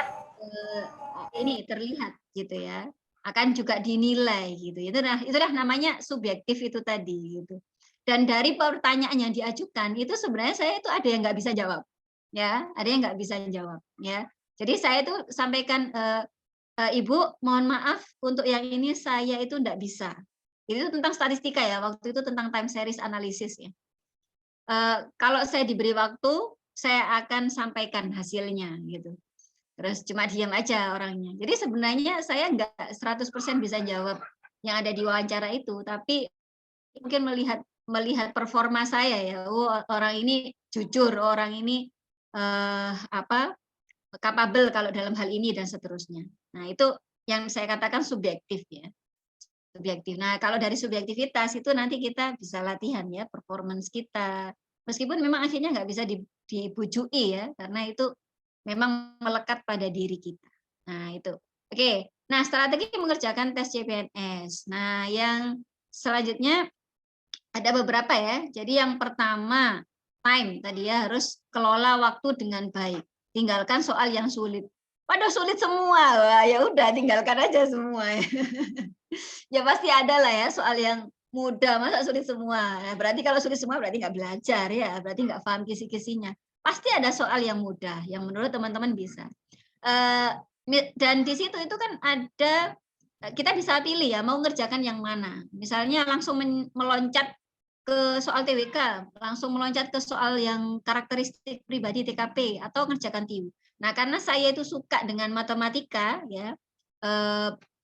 ini terlihat gitu ya. Akan juga dinilai gitu. Itulah namanya subjektif itu tadi gitu. Dan dari pertanyaan yang diajukan itu sebenarnya saya itu ada yang nggak bisa jawab ya, ada yang nggak bisa jawab ya. Jadi saya itu sampaikan Ibu, mohon maaf untuk yang ini saya itu enggak bisa. Itu tentang statistika ya, waktu itu tentang time series analysis ya. Kalau saya diberi waktu, saya akan sampaikan hasilnya gitu. Terus cuma diam aja orangnya. Jadi sebenarnya saya enggak 100% bisa jawab yang ada di wawancara itu, tapi mungkin melihat performa saya ya. Oh, orang ini jujur, orang ini apa capable kalau dalam hal ini dan seterusnya. Nah, itu yang saya katakan subjektif ya. Subjektif. Nah, kalau dari subjektivitas itu nanti kita bisa latihan ya performance kita. Meskipun memang akhirnya nggak bisa dibujui ya, karena itu memang melekat pada diri kita. Nah, itu. Oke. Nah, strategi mengerjakan tes CPNS. Nah, yang selanjutnya ada beberapa ya. Jadi yang pertama, time tadi ya, harus kelola waktu dengan baik. Tinggalkan soal yang sulit. Waduh, sulit semua. Wah, ya udah tinggalkan aja semua. Ya pasti ada lah ya soal yang mudah, masa sulit semua. Nah, berarti kalau sulit semua berarti nggak belajar ya, berarti nggak paham kisi-kisinya. Pasti ada soal yang mudah, yang menurut teman-teman bisa. Dan di situ itu kan ada, kita bisa pilih ya, mau ngerjakan yang mana. Misalnya langsung meloncat ke soal TWK, langsung meloncat ke soal yang karakteristik pribadi TKP, atau ngerjakan TIU. Nah, karena saya itu suka dengan matematika, ya,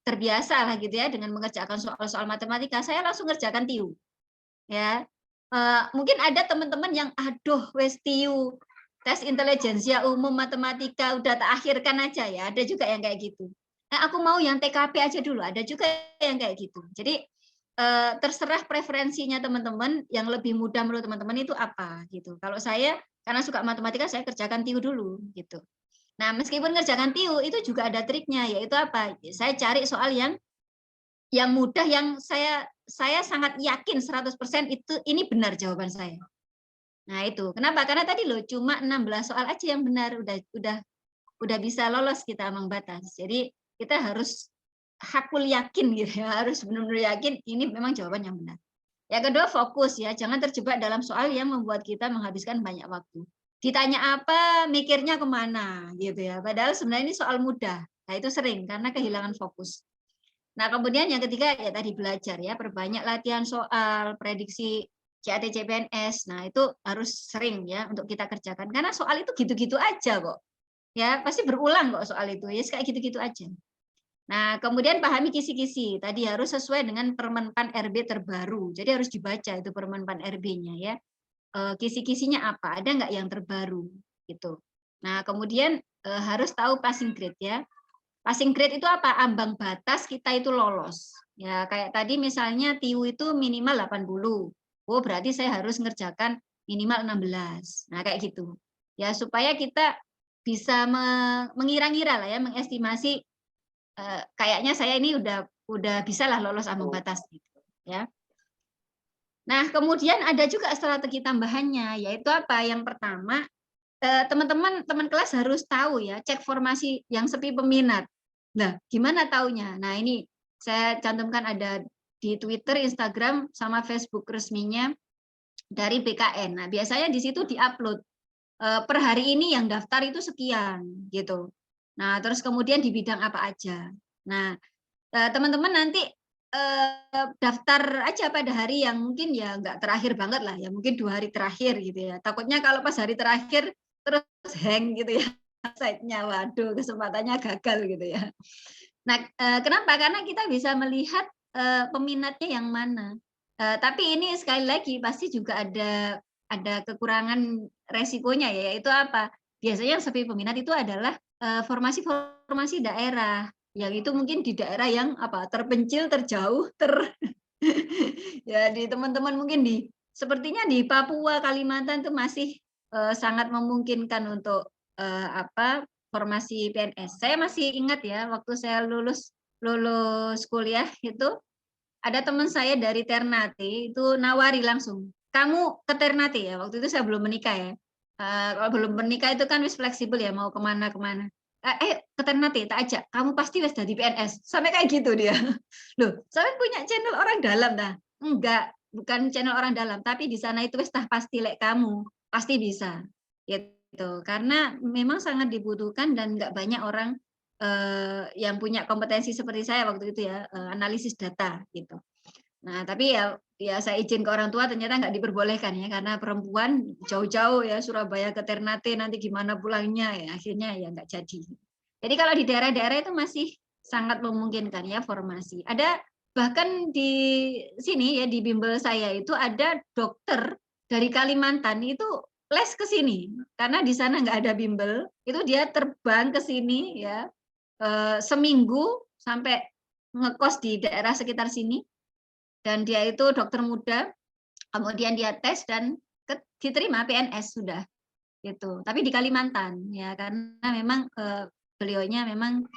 terbiasa lah gitu ya dengan mengerjakan soal-soal matematika, saya langsung ngerjakan TIU. Ya, mungkin ada teman-teman yang, aduh wes TIU, tes intelijensia umum matematika udah tak akhirkan aja ya, ada juga yang kayak gitu. Nah, aku mau yang TKP aja dulu, ada juga yang kayak gitu. Jadi terserah preferensinya teman-teman, yang lebih mudah menurut teman-teman itu apa gitu. Kalau saya karena suka matematika, saya kerjakan TIU dulu gitu. Nah, meskipun ngerjakan TIU itu juga ada triknya, yaitu apa? Saya cari soal yang mudah, yang saya sangat yakin 100% itu ini benar jawaban saya. Nah, itu. Kenapa? Karena tadi loh cuma 16 soal aja yang benar, udah bisa lolos kita ambang batas. Jadi kita harus hakul yakin gitu ya, harus benar-benar yakin ini memang jawaban yang benar. Yang kedua, fokus ya, jangan terjebak dalam soal yang membuat kita menghabiskan banyak waktu. Ditanya apa, mikirnya kemana gitu ya. Padahal sebenarnya ini soal mudah. Nah, itu sering karena kehilangan fokus. Nah, kemudian yang ketiga ya tadi belajar ya, perbanyak latihan soal, prediksi CAT CPNS. Nah, itu harus sering ya untuk kita kerjakan karena soal itu gitu-gitu aja kok. Ya, pasti berulang kok soal itu. Ya, kayak gitu-gitu aja. Nah, kemudian pahami kisi-kisi. Tadi harus sesuai dengan Permenpan RB terbaru. Jadi harus dibaca itu Permenpan RB-nya ya. Kisi-kisinya apa? Ada nggak yang terbaru gitu. Nah, kemudian harus tahu passing grade ya. Passing grade itu apa? Ambang batas kita itu lolos. Ya, kayak tadi misalnya TIU itu minimal 80. Oh, berarti saya harus ngerjakan minimal 16. Nah, kayak gitu. Ya, supaya kita bisa mengira-ngira lah ya, mengestimasi kayaknya saya ini udah bisa lah lolos ambang batas gitu, ya. Nah, kemudian ada juga strategi tambahannya, yaitu apa? Yang pertama, teman-teman teman kelas harus tahu ya, cek formasi yang sepi peminat. Nah, gimana taunya? Nah, ini saya cantumkan ada di Twitter, Instagram, sama Facebook resminya dari BKN. Nah, biasanya di situ diupload per hari ini yang daftar itu sekian gitu. Nah, terus kemudian di bidang apa aja. Nah, teman-teman nanti daftar aja pada hari yang mungkin ya nggak terakhir banget lah, ya mungkin 2 hari terakhir gitu ya. Takutnya kalau pas hari terakhir terus hang gitu ya site-nya, waduh kesempatannya gagal gitu ya. Nah, kenapa? Karena kita bisa melihat peminatnya yang mana. Tapi ini sekali lagi pasti juga ada kekurangan resikonya ya, yaitu apa? Biasanya yang sepi peminat itu adalah formasi-formasi daerah, yang itu mungkin di daerah yang apa, terpencil, terjauh, ya di teman-teman mungkin sepertinya di Papua, Kalimantan itu masih sangat memungkinkan untuk apa, formasi PNS. Saya masih ingat ya waktu saya lulus lulus kuliah itu, ada teman saya dari Ternate itu nawari langsung, "Kamu ke Ternate ya?" Waktu itu saya belum menikah ya. Kalau belum menikah itu kan wis fleksibel ya mau kemana kemana. Ke Ternate tak ajak, kamu pasti wis dadi PNS." Sampai kayak gitu dia. Loh, sampean punya channel orang dalam dah? Enggak, bukan channel orang dalam, tapi di sana itu wis tah pasti lek kamu, pasti bisa. Gitu. Karena memang sangat dibutuhkan dan nggak banyak orang yang punya kompetensi seperti saya waktu itu ya, analisis data gitu. Nah, tapi ya saya izin ke orang tua ternyata nggak diperbolehkan ya, karena perempuan jauh-jauh ya Surabaya ke Ternate nanti gimana pulangnya ya, akhirnya ya nggak jadi. Jadi kalau di daerah-daerah itu masih sangat memungkinkan ya formasi. Ada bahkan di sini ya di bimbel saya itu ada dokter dari Kalimantan itu les ke sini, karena di sana nggak ada bimbel, itu dia terbang ke sini ya, seminggu sampai ngekos di daerah sekitar sini, dan dia itu dokter muda, kemudian dia tes dan diterima PNS sudah, gitu. Tapi di Kalimantan ya, karena memang, beliaunya memang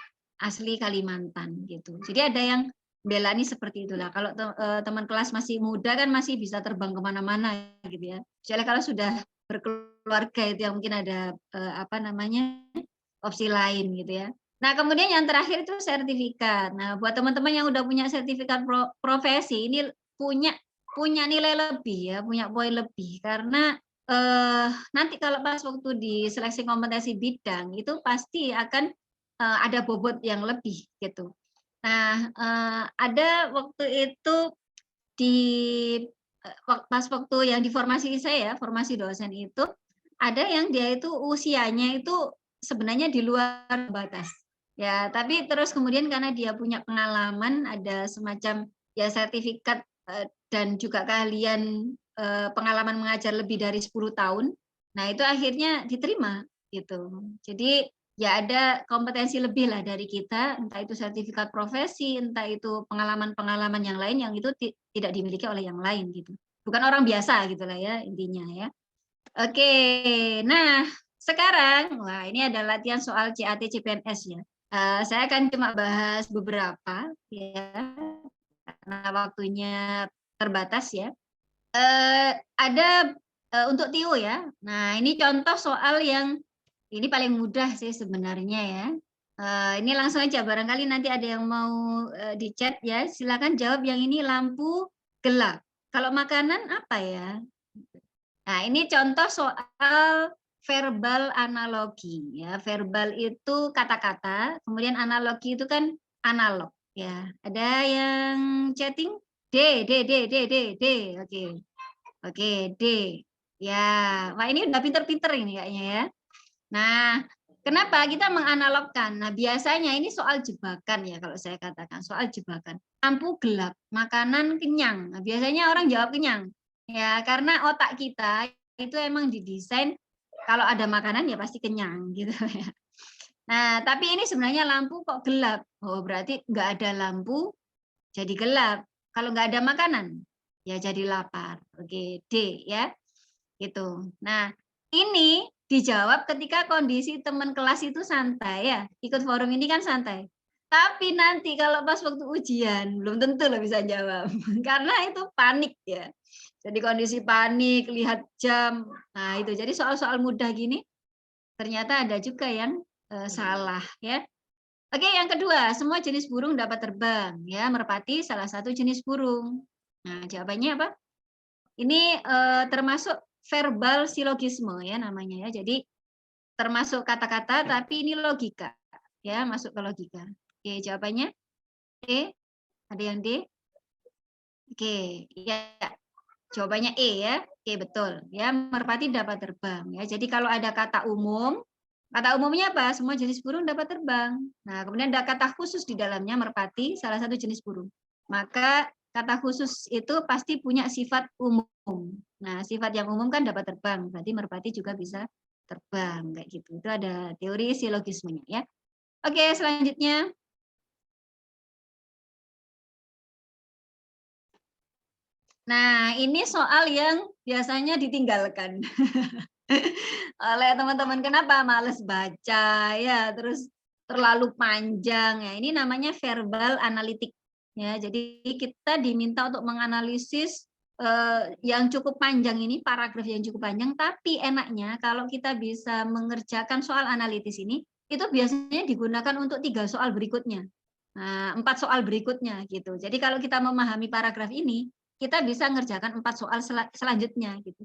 asli Kalimantan gitu. Jadi ada yang bela nih seperti itulah. Kalau teman kelas masih muda kan masih bisa terbang kemana-mana gitu ya. Kecuali kalau sudah berkeluarga itu yang mungkin ada apa namanya opsi lain gitu ya. Nah kemudian yang terakhir itu sertifikat. Nah buat teman-teman yang udah punya sertifikat profesi ini punya punya nilai lebih ya, punya poin lebih karena nanti kalau pas waktu di seleksi kompetensi bidang itu pasti akan ada bobot yang lebih gitu. Nah, ada waktu itu di pas waktu yang di formasi saya, formasi dosen itu, ada yang dia itu usianya itu sebenarnya di luar batas. Ya, tapi terus kemudian karena dia punya pengalaman, ada semacam ya sertifikat dan juga keahlian pengalaman mengajar lebih dari 10 tahun. Nah, itu akhirnya diterima gitu. Jadi ya ada kompetensi lebih lah dari kita, entah itu sertifikat profesi, entah itu pengalaman-pengalaman yang lain yang itu tidak dimiliki oleh yang lain gitu. Bukan orang biasa gitulah ya intinya ya. Oke, nah sekarang, wah ini ada latihan soal CAT CPNS ya. Saya akan cuma bahas beberapa ya, karena waktunya terbatas ya. Ada untuk TIO ya. Nah ini contoh soal yang ini paling mudah sih sebenarnya ya. Ini langsung aja barangkali nanti ada yang mau di chat ya, silakan jawab yang ini lampu gelap. Kalau makanan apa ya? Nah, ini contoh soal verbal analogi ya. Verbal itu kata-kata, kemudian analogi itu kan analog ya. Ada yang chatting? D, D, D, D, D, D. Oke. Oke, D. Ya, wah ini udah pinter-pinter ini kayaknya ya. Nah, kenapa kita menganalogkan? Nah, biasanya ini soal jebakan ya kalau saya katakan, soal jebakan. Lampu gelap, makanan kenyang. Nah, biasanya orang jawab kenyang. Ya, karena otak kita itu emang didesain kalau ada makanan ya pasti kenyang gitu ya. Nah, tapi ini sebenarnya lampu kok gelap. Oh, berarti nggak ada lampu jadi gelap. Kalau nggak ada makanan ya jadi lapar. Oke, D ya. Gitu. Nah, ini dijawab ketika kondisi teman kelas itu santai ya, ikut forum ini kan santai. Tapi nanti kalau pas waktu ujian, belum tentu lo bisa jawab. Karena itu panik ya. Jadi kondisi panik, lihat jam. Nah, itu. Jadi soal-soal mudah gini ternyata ada juga yang salah ya. Oke, yang kedua, semua jenis burung dapat terbang ya. Merpati salah satu jenis burung. Nah, jawabannya apa? Ini termasuk verbal silogisme ya namanya ya. Jadi termasuk kata-kata tapi ini logika ya, masuk ke logika. Oke, jawabannya E. Ada yang D? Oke, ya. Jawabannya E ya. Oke, betul. Ya, merpati dapat terbang ya. Jadi kalau ada kata umumnya apa? Semua jenis burung dapat terbang. Nah, kemudian ada kata khusus di dalamnya merpati salah satu jenis burung. Maka kata khusus itu pasti punya sifat umum. Nah, sifat yang umum kan dapat terbang, berarti merpati juga bisa terbang kayak gitu. Itu ada teori silogismenya ya. Oke, selanjutnya. Nah, ini soal yang biasanya ditinggalkan oleh teman-teman. Kenapa? Males baca ya, terus terlalu panjang ya. Ini namanya verbal analitik ya. Jadi kita diminta untuk menganalisis yang cukup panjang ini, paragraf yang cukup panjang, tapi enaknya kalau kita bisa mengerjakan soal analitis ini, itu biasanya digunakan untuk 3 soal berikutnya. Nah, 4 soal berikutnya gitu. Jadi kalau kita memahami paragraf ini, kita bisa ngerjakan 4 soal selanjutnya gitu.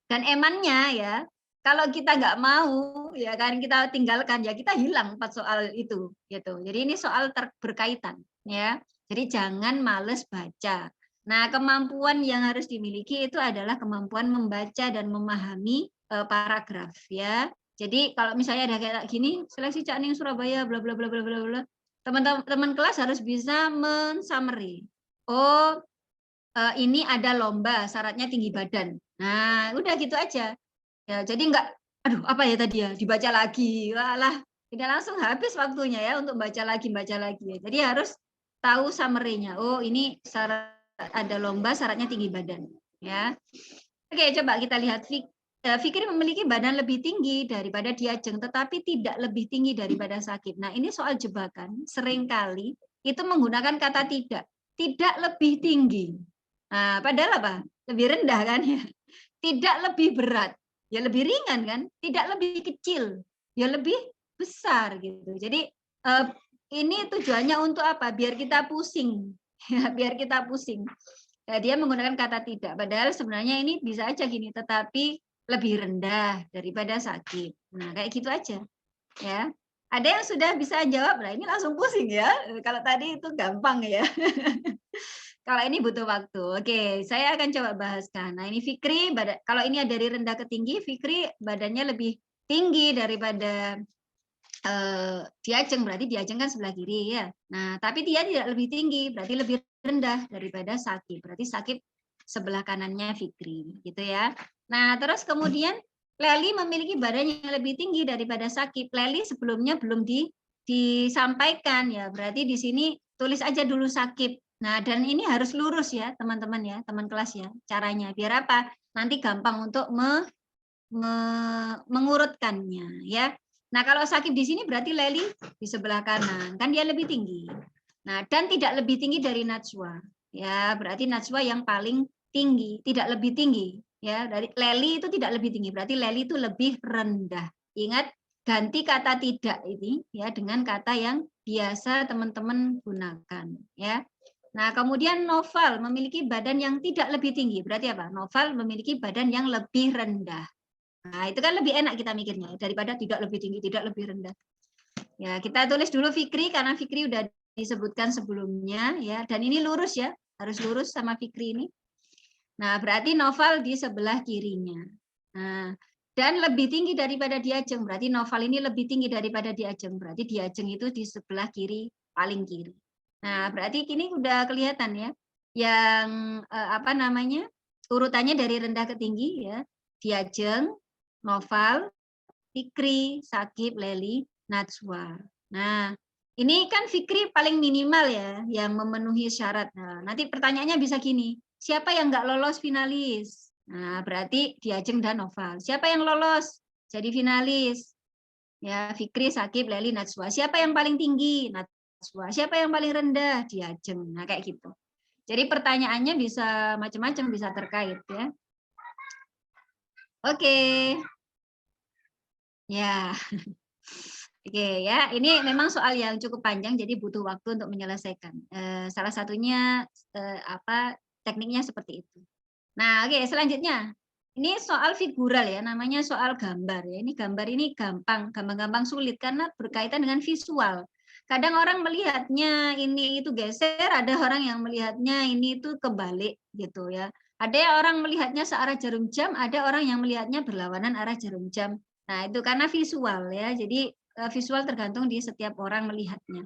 Dan emannya ya, kalau kita nggak mau ya kan kita tinggalkan ya kita hilang 4 soal itu gitu. Jadi ini soal berkaitan ya. Jadi jangan males baca. Nah, kemampuan yang harus dimiliki itu adalah kemampuan membaca dan memahami paragraf ya. Jadi kalau misalnya ada kayak gini, seleksi Cak Ning Surabaya bla bla bla bla bla bla. Teman-teman kelas harus bisa men-summary. Oh, ini ada lomba, syaratnya tinggi badan. Nah, udah gitu aja. Ya, jadi enggak, "Aduh, apa ya tadi ya?" Dibaca lagi. Walah, tidak langsung habis waktunya ya untuk baca lagi ya. Jadi harus tahu summary-nya. Oh, ini syarat ada lomba syaratnya tinggi badan, ya. Oke, coba kita lihat Fikri memiliki badan lebih tinggi daripada Diajeng, tetapi tidak lebih tinggi daripada Sakib. Nah, ini soal jebakan. Seringkali itu menggunakan kata tidak. Tidak lebih tinggi. Nah, padahal apa? Lebih rendah kan ya. Tidak lebih berat. Ya lebih ringan kan? Tidak lebih kecil. Ya lebih besar gitu. Jadi ini tujuannya untuk apa? Biar kita pusing. Ya, biar kita pusing. Dia menggunakan kata tidak, padahal sebenarnya ini bisa aja gini, tetapi lebih rendah daripada sakit. Nah, kayak gitu aja, ya. Ada yang sudah bisa jawab, nah ini langsung pusing ya. Kalau tadi itu gampang ya. Kalau ini butuh waktu. Oke, saya akan coba bahaskan. Nah, ini Fikri, kalau ini dari rendah ke tinggi, Fikri badannya lebih tinggi daripada Diajeng, berarti Diajeng kan sebelah kiri ya. Nah, tapi dia tidak lebih tinggi, berarti lebih rendah daripada Sakib. Berarti Sakib sebelah kanannya Fikri, gitu ya. Nah, terus kemudian Leli memiliki badan yang lebih tinggi daripada Sakib. Leli sebelumnya belum disampaikan ya, berarti di sini tulis aja dulu Sakib. Nah, dan ini harus lurus ya, teman-teman ya, teman kelas ya. Caranya biar apa? Nanti gampang untuk mengurutkannya ya. Nah, kalau Sakib di sini berarti Leli di sebelah kanan, kan dia lebih tinggi. Nah, dan tidak lebih tinggi dari Najwa. Ya, berarti Najwa yang paling tinggi, tidak lebih tinggi. Ya, dari Leli itu tidak lebih tinggi, berarti Leli itu lebih rendah. Ingat, ganti kata tidak ini ya dengan kata yang biasa teman-teman gunakan ya. Nah, kemudian Noval memiliki badan yang tidak lebih tinggi. Berarti apa? Noval memiliki badan yang lebih rendah. Nah, itu kan lebih enak kita mikirnya daripada tidak lebih tinggi, tidak lebih rendah. Ya, kita tulis dulu Fikri karena Fikri udah disebutkan sebelumnya ya, dan ini lurus ya, harus lurus sama Fikri ini. Nah, berarti Noval di sebelah kirinya. Nah, dan lebih tinggi daripada Diajeng, berarti Noval ini lebih tinggi daripada Diajeng, berarti Diajeng itu di sebelah kiri, paling kiri. Nah, berarti ini udah kelihatan ya, yang apa namanya, urutannya dari rendah ke tinggi ya, Diajeng, Noval, Fikri, Sakib, Leli, Najwa. Nah, ini kan Fikri paling minimal ya, yang memenuhi syarat. Nah, nanti pertanyaannya bisa gini, siapa yang nggak lolos finalis? Nah, berarti Diajeng dan Noval. Siapa yang lolos jadi finalis? Ya, Fikri, Sakib, Leli, Najwa. Siapa yang paling tinggi? Najwa. Siapa yang paling rendah? Diajeng. Nah, kayak gitu. Jadi pertanyaannya bisa macam-macam, bisa terkait ya. Oke. Ya. Oke ya, ini memang soal yang cukup panjang, jadi butuh waktu untuk menyelesaikan. Salah satunya apa tekniknya seperti itu. Nah, oke selanjutnya ini soal figural ya, namanya soal gambar ya. Ini gambar ini gampang sulit karena berkaitan dengan visual. Kadang orang melihatnya ini itu geser, ada orang yang melihatnya ini itu kebalik gitu ya. Ada orang melihatnya searah jarum jam, ada orang yang melihatnya berlawanan arah jarum jam. Nah, itu karena visual ya. Jadi visual tergantung di setiap orang melihatnya.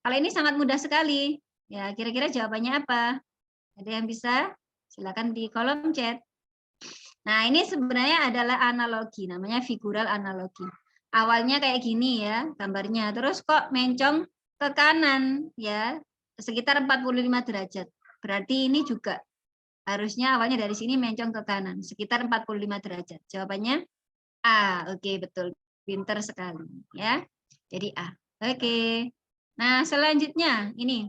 Kalau ini sangat mudah sekali. Ya, kira-kira jawabannya apa? Ada yang bisa? Silakan di kolom chat. Nah, ini sebenarnya adalah analogi, namanya figural analogi. Awalnya kayak gini ya gambarnya, terus kok mencong ke kanan ya, sekitar 45 derajat. Berarti ini juga harusnya awalnya dari sini mencong ke kanan, sekitar 45 derajat. Jawabannya A. Oke, betul. Pinter sekali ya. Jadi A. Oke. Nah, selanjutnya ini.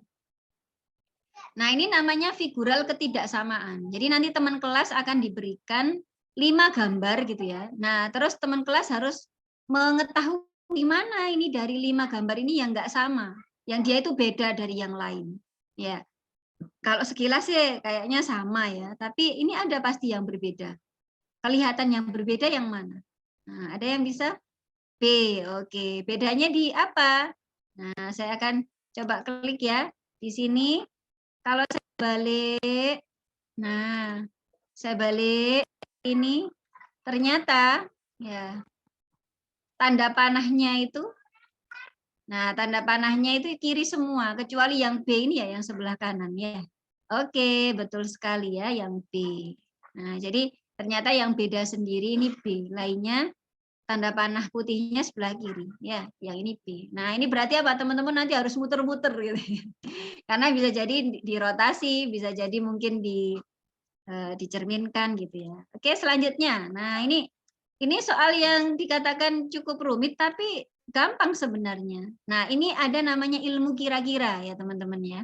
Nah, ini namanya figural ketidaksamaan. Jadi nanti teman kelas akan diberikan 5 gambar gitu ya. Nah, terus teman kelas harus mengetahui mana ini dari 5 gambar ini yang enggak sama, yang dia itu beda dari yang lain. Ya. Kalau sekilas sih kayaknya sama ya, tapi ini ada pasti yang berbeda. Kelihatan yang berbeda yang mana? Nah, ada yang bisa? B. Oke, bedanya di apa? Nah, saya akan coba klik ya. Di sini kalau saya balik, nah, saya balik ini ternyata ya tanda panahnya itu, nah tanda panahnya itu kiri semua kecuali yang B ini ya yang sebelah kanan ya. Oke, betul sekali ya yang B. Nah, jadi Ternyata yang beda sendiri ini B, lainnya tanda panah putihnya sebelah kiri, ya, yang ini B. Nah, ini berarti apa? Teman-teman nanti harus muter-muter gitu. Karena bisa jadi dirotasi, bisa jadi mungkin dicerminkan gitu ya. Oke, selanjutnya. Nah, ini soal yang dikatakan cukup rumit tapi gampang sebenarnya. Nah, ini ada namanya ilmu kira-kira ya, teman-teman ya.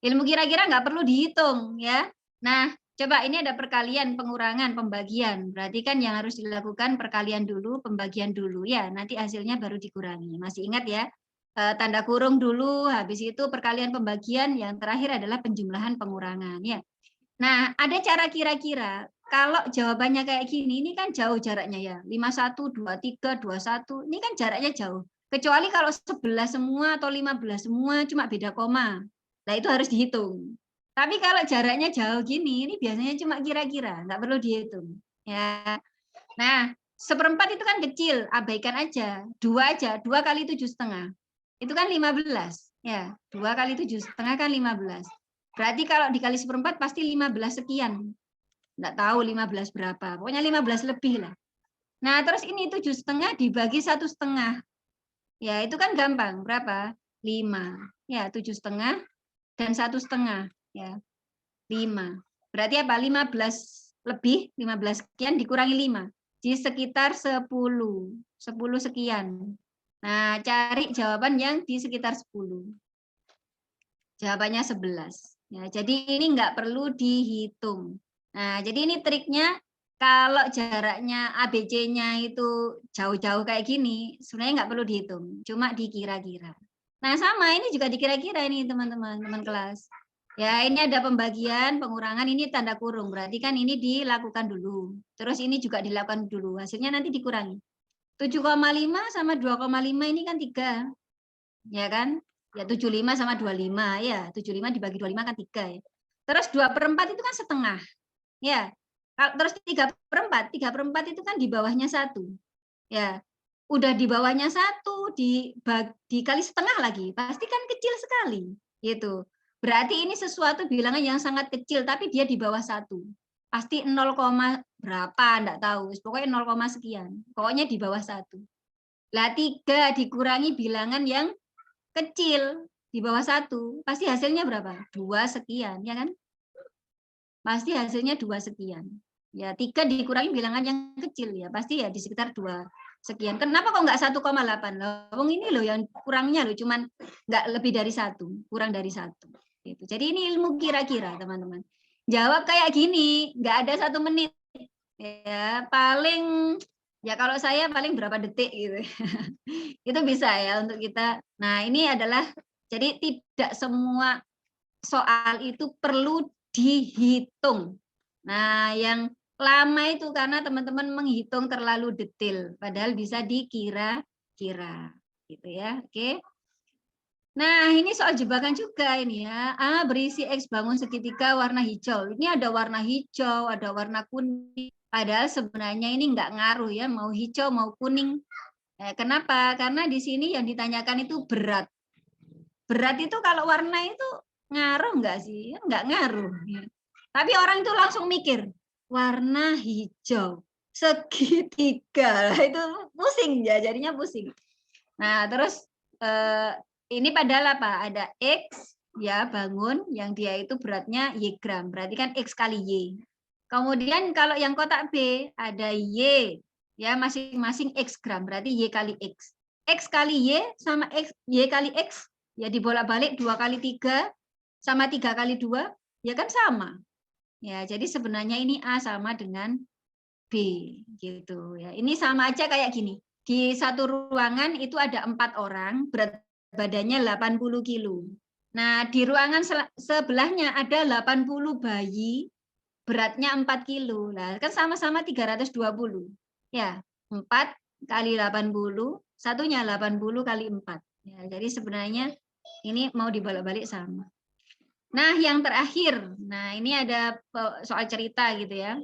Ilmu kira-kira nggak perlu dihitung ya. Nah, coba ini ada perkalian, pengurangan, pembagian. Berarti kan yang harus dilakukan perkalian dulu, pembagian dulu ya. Nanti hasilnya baru dikurangi. Masih ingat ya? Tanda kurung dulu, habis itu perkalian pembagian, yang terakhir adalah penjumlahan pengurangan ya. Nah, ada cara kira-kira. Kalau jawabannya kayak gini, ini kan jauh jaraknya ya. 51, 23, 21, ini kan jaraknya jauh. Kecuali kalau 11 semua atau 15 semua, cuma beda koma. Nah, itu harus dihitung. Tapi kalau jaraknya jauh gini, ini biasanya cuma kira-kira, nggak perlu dihitung. Ya. Nah, seperempat itu kan kecil, abaikan aja. 2 aja, 2 kali 7,5. Itu kan 15. Ya, 2 kali 7,5 kan 15. Berarti kalau dikali seperempat pasti 15 sekian. Nggak tahu 15 berapa. Pokoknya 15 lebih lah. Nah, terus ini 7,5 dibagi 1,5. Ya, itu kan gampang. Berapa? 5. Ya, 7,5 dan 1,5. Ya, 5. Berarti apa? 15 lebih, 15 sekian dikurangi 5. Jadi sekitar 10. 10 sekian. Nah, cari jawaban yang di sekitar 10. Jawabannya 11. Ya, jadi ini nggak perlu dihitung. Nah, jadi ini triknya kalau jaraknya ABC-nya itu jauh-jauh kayak gini, sebenarnya nggak perlu dihitung, cuma dikira-kira. Nah, sama ini juga dikira-kira ini teman-teman, teman kelas. Ya, ini ada pembagian, pengurangan, ini tanda kurung. Berarti kan ini dilakukan dulu. Terus ini juga dilakukan dulu. Hasilnya nanti dikurangi. 7,5 sama 2,5 ini kan 3. Ya kan? Ya 75 sama 25 ya. 75 dibagi 25 kan 3 ya. Terus 2/4 itu kan setengah. Ya. Terus 3/4, 3/4 itu kan di bawahnya 1. Ya. Udah di bawahnya 1 dikali setengah lagi, pasti kan kecil sekali. Gitu. Berarti ini sesuatu bilangan yang sangat kecil tapi dia di bawah 1. Pasti 0, berapa enggak tahu. Pokoknya 0, sekian. Pokoknya di bawah 1. Lah 3 dikurangi bilangan yang kecil di bawah 1, pasti hasilnya berapa? 2 sekian, ya kan? Pasti hasilnya 2 sekian. Ya, 3 dikurangi bilangan yang kecil ya, pasti ya di sekitar 2 sekian. Kenapa kok enggak 1,8? Loh, ini loh yang kurangnya loh, cuman enggak lebih dari 1, kurang dari 1. Gitu. Jadi ini ilmu kira-kira, teman-teman. Jawab kayak gini, enggak ada 1 menit. Ya, paling ya kalau saya paling berapa detik gitu. Itu bisa ya untuk kita. Nah, ini adalah jadi tidak semua soal itu perlu dihitung. Nah, yang lama itu karena teman-teman menghitung terlalu detail, padahal bisa dikira-kira gitu ya. Oke. Nah, ini soal jebakan juga ini ya. Berisi X bangun segitiga warna hijau. Ini ada warna hijau, ada warna kuning. Padahal sebenarnya ini enggak ngaruh ya, mau hijau mau kuning. Kenapa? Karena di sini yang ditanyakan itu berat. Berat itu kalau warna itu ngaruh enggak sih? Enggak ngaruh. Ya. Tapi orang itu langsung mikir, warna hijau, segitiga. Itu pusing ya, jadinya pusing. Nah, terus ini padahal apa? Ada X ya bangun yang dia itu beratnya Y gram. Berarti kan X kali Y. Kemudian kalau yang kotak B ada Y ya masing-masing X gram. Berarti Y kali X. X kali Y sama X, Y kali X ya dibolak-balik 2 kali 3 sama 3 kali 2 ya kan sama. Ya, jadi sebenarnya ini A sama dengan B gitu ya. Ini sama aja kayak gini. Di satu ruangan itu ada 4 orang, berat badannya 80 kilo. Nah, di ruangan sebelahnya ada 80 bayi, beratnya 4 kilo. Nah, kan sama-sama 320. Ya, 4 kali 80, satunya 80 kali 4. Ya, jadi sebenarnya ini mau dibolak-balik sama. Nah, yang terakhir. Nah, ini ada soal cerita gitu ya.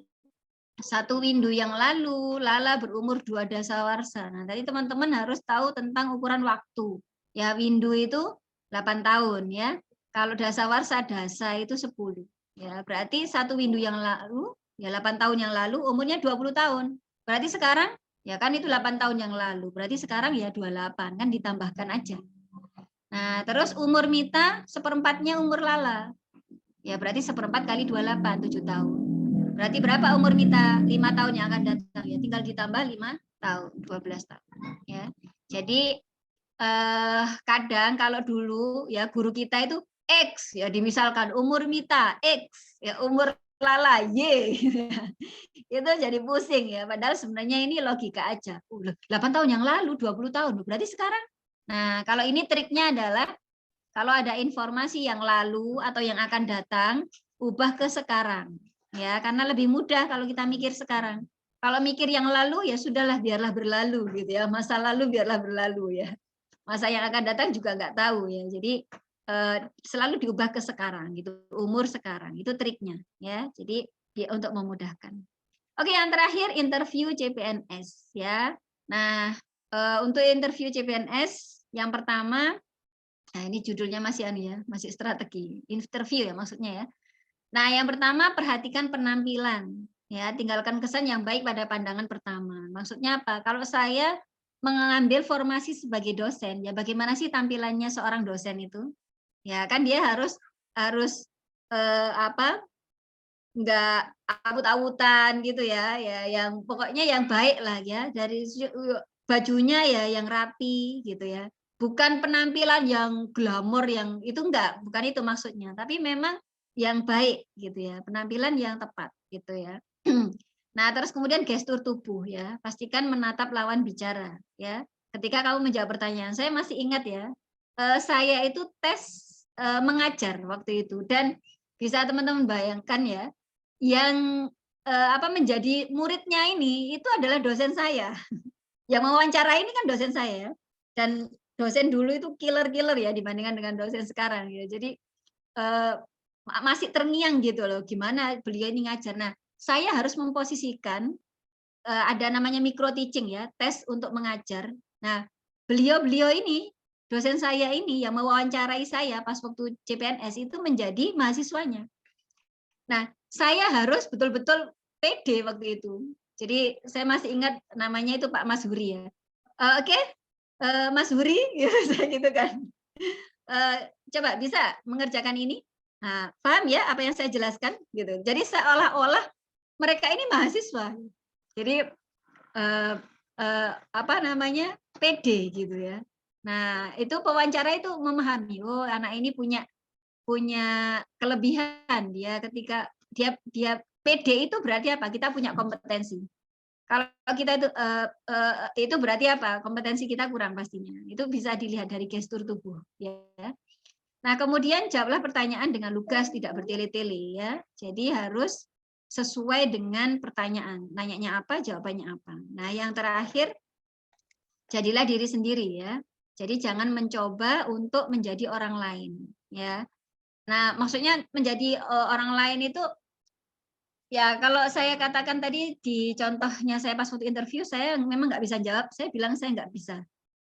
Satu windu yang lalu, Lala berumur 2 dasawarsa. Nah, tadi teman-teman harus tahu tentang ukuran waktu. Ya, windu itu 8 tahun ya. Kalau dasawarsa, dasa itu 10. Ya, berarti satu windu yang lalu Ya 8 tahun yang lalu umurnya 20 tahun. Berarti sekarang ya kan itu 8 tahun yang lalu. Berarti sekarang ya 28 kan ditambahkan aja. Nah, terus umur Mita seperempatnya umur Lala. Ya berarti seperempat kali 28, 7 tahun. Berarti berapa umur Mita? 5 tahun yang akan datang ya. Tinggal ditambah 5 tahun, 12 tahun. Ya. Jadi kadang kalau dulu ya guru kita itu X ya dimisalkan umur Mita X ya umur Lala Y itu jadi pusing ya padahal sebenarnya ini logika aja 8 tahun yang lalu 20 tahun berarti sekarang. Nah kalau ini triknya adalah kalau ada informasi yang lalu atau yang akan datang ubah ke sekarang ya karena lebih mudah kalau kita mikir sekarang. Kalau mikir yang lalu ya sudahlah biarlah berlalu gitu ya masa lalu biarlah berlalu ya. Masa yang akan datang juga nggak tahu ya. Jadi selalu diubah ke sekarang gitu, umur sekarang. Itu triknya ya. Jadi untuk memudahkan. Oke, yang terakhir interview CPNS ya. Nah, untuk interview CPNS yang pertama nah ini judulnya masih ya, masih strategi. Interview ya maksudnya ya. Nah, yang pertama perhatikan penampilan ya, tinggalkan kesan yang baik pada pandangan pertama. Maksudnya apa? Kalau saya mengambil formasi sebagai dosen, ya bagaimana sih tampilannya seorang dosen itu? Ya kan dia harus harus apa? Enggak awut-awutan gitu ya, ya yang pokoknya yang baik lah ya dari bajunya ya yang rapi gitu ya. Bukan penampilan yang glamor yang itu enggak, bukan itu maksudnya, tapi memang yang baik gitu ya, penampilan yang tepat gitu ya. Nah, terus kemudian gestur tubuh ya, pastikan menatap lawan bicara ya. Ketika kamu menjawab pertanyaan, saya masih ingat ya, saya itu tes mengajar waktu itu dan bisa teman-teman bayangkan ya, yang apa menjadi muridnya ini itu adalah dosen saya. Yang mewawancarai ini kan dosen saya dan dosen dulu itu killer-killer ya dibandingkan dengan dosen sekarang ya. Jadi masih terngiang gitu loh gimana beliau ini ngajar. Nah, saya harus memposisikan ada namanya micro teaching ya, tes untuk mengajar. Nah, beliau-beliau ini dosen saya ini yang mewawancarai saya pas waktu CPNS itu menjadi mahasiswanya. Nah, saya harus betul-betul pede waktu itu. Jadi saya masih ingat namanya itu Pak Mas Huri ya. Oke, Mas Huri, gitu kan. Coba bisa mengerjakan ini? Nah, paham ya apa yang saya jelaskan? Gitu. Jadi seolah-olah mereka ini mahasiswa. Jadi apa namanya pede gitu ya. Nah, itu pewawancara itu memahami, oh anak ini punya kelebihan dia ketika dia pede itu berarti apa? Kita punya kompetensi. Kalau kita itu berarti apa? Kompetensi kita kurang pastinya. Itu bisa dilihat dari gestur tubuh ya. Nah, kemudian jawablah pertanyaan dengan lugas, tidak bertele-tele ya. Jadi harus sesuai dengan pertanyaan. Nanyanya apa, jawabannya apa. Nah, yang terakhir jadilah diri sendiri ya. Jadi jangan mencoba untuk menjadi orang lain ya. Nah, maksudnya menjadi orang lain itu ya kalau saya katakan tadi di contohnya saya pas waktu interview saya memang nggak bisa jawab, saya bilang saya nggak bisa.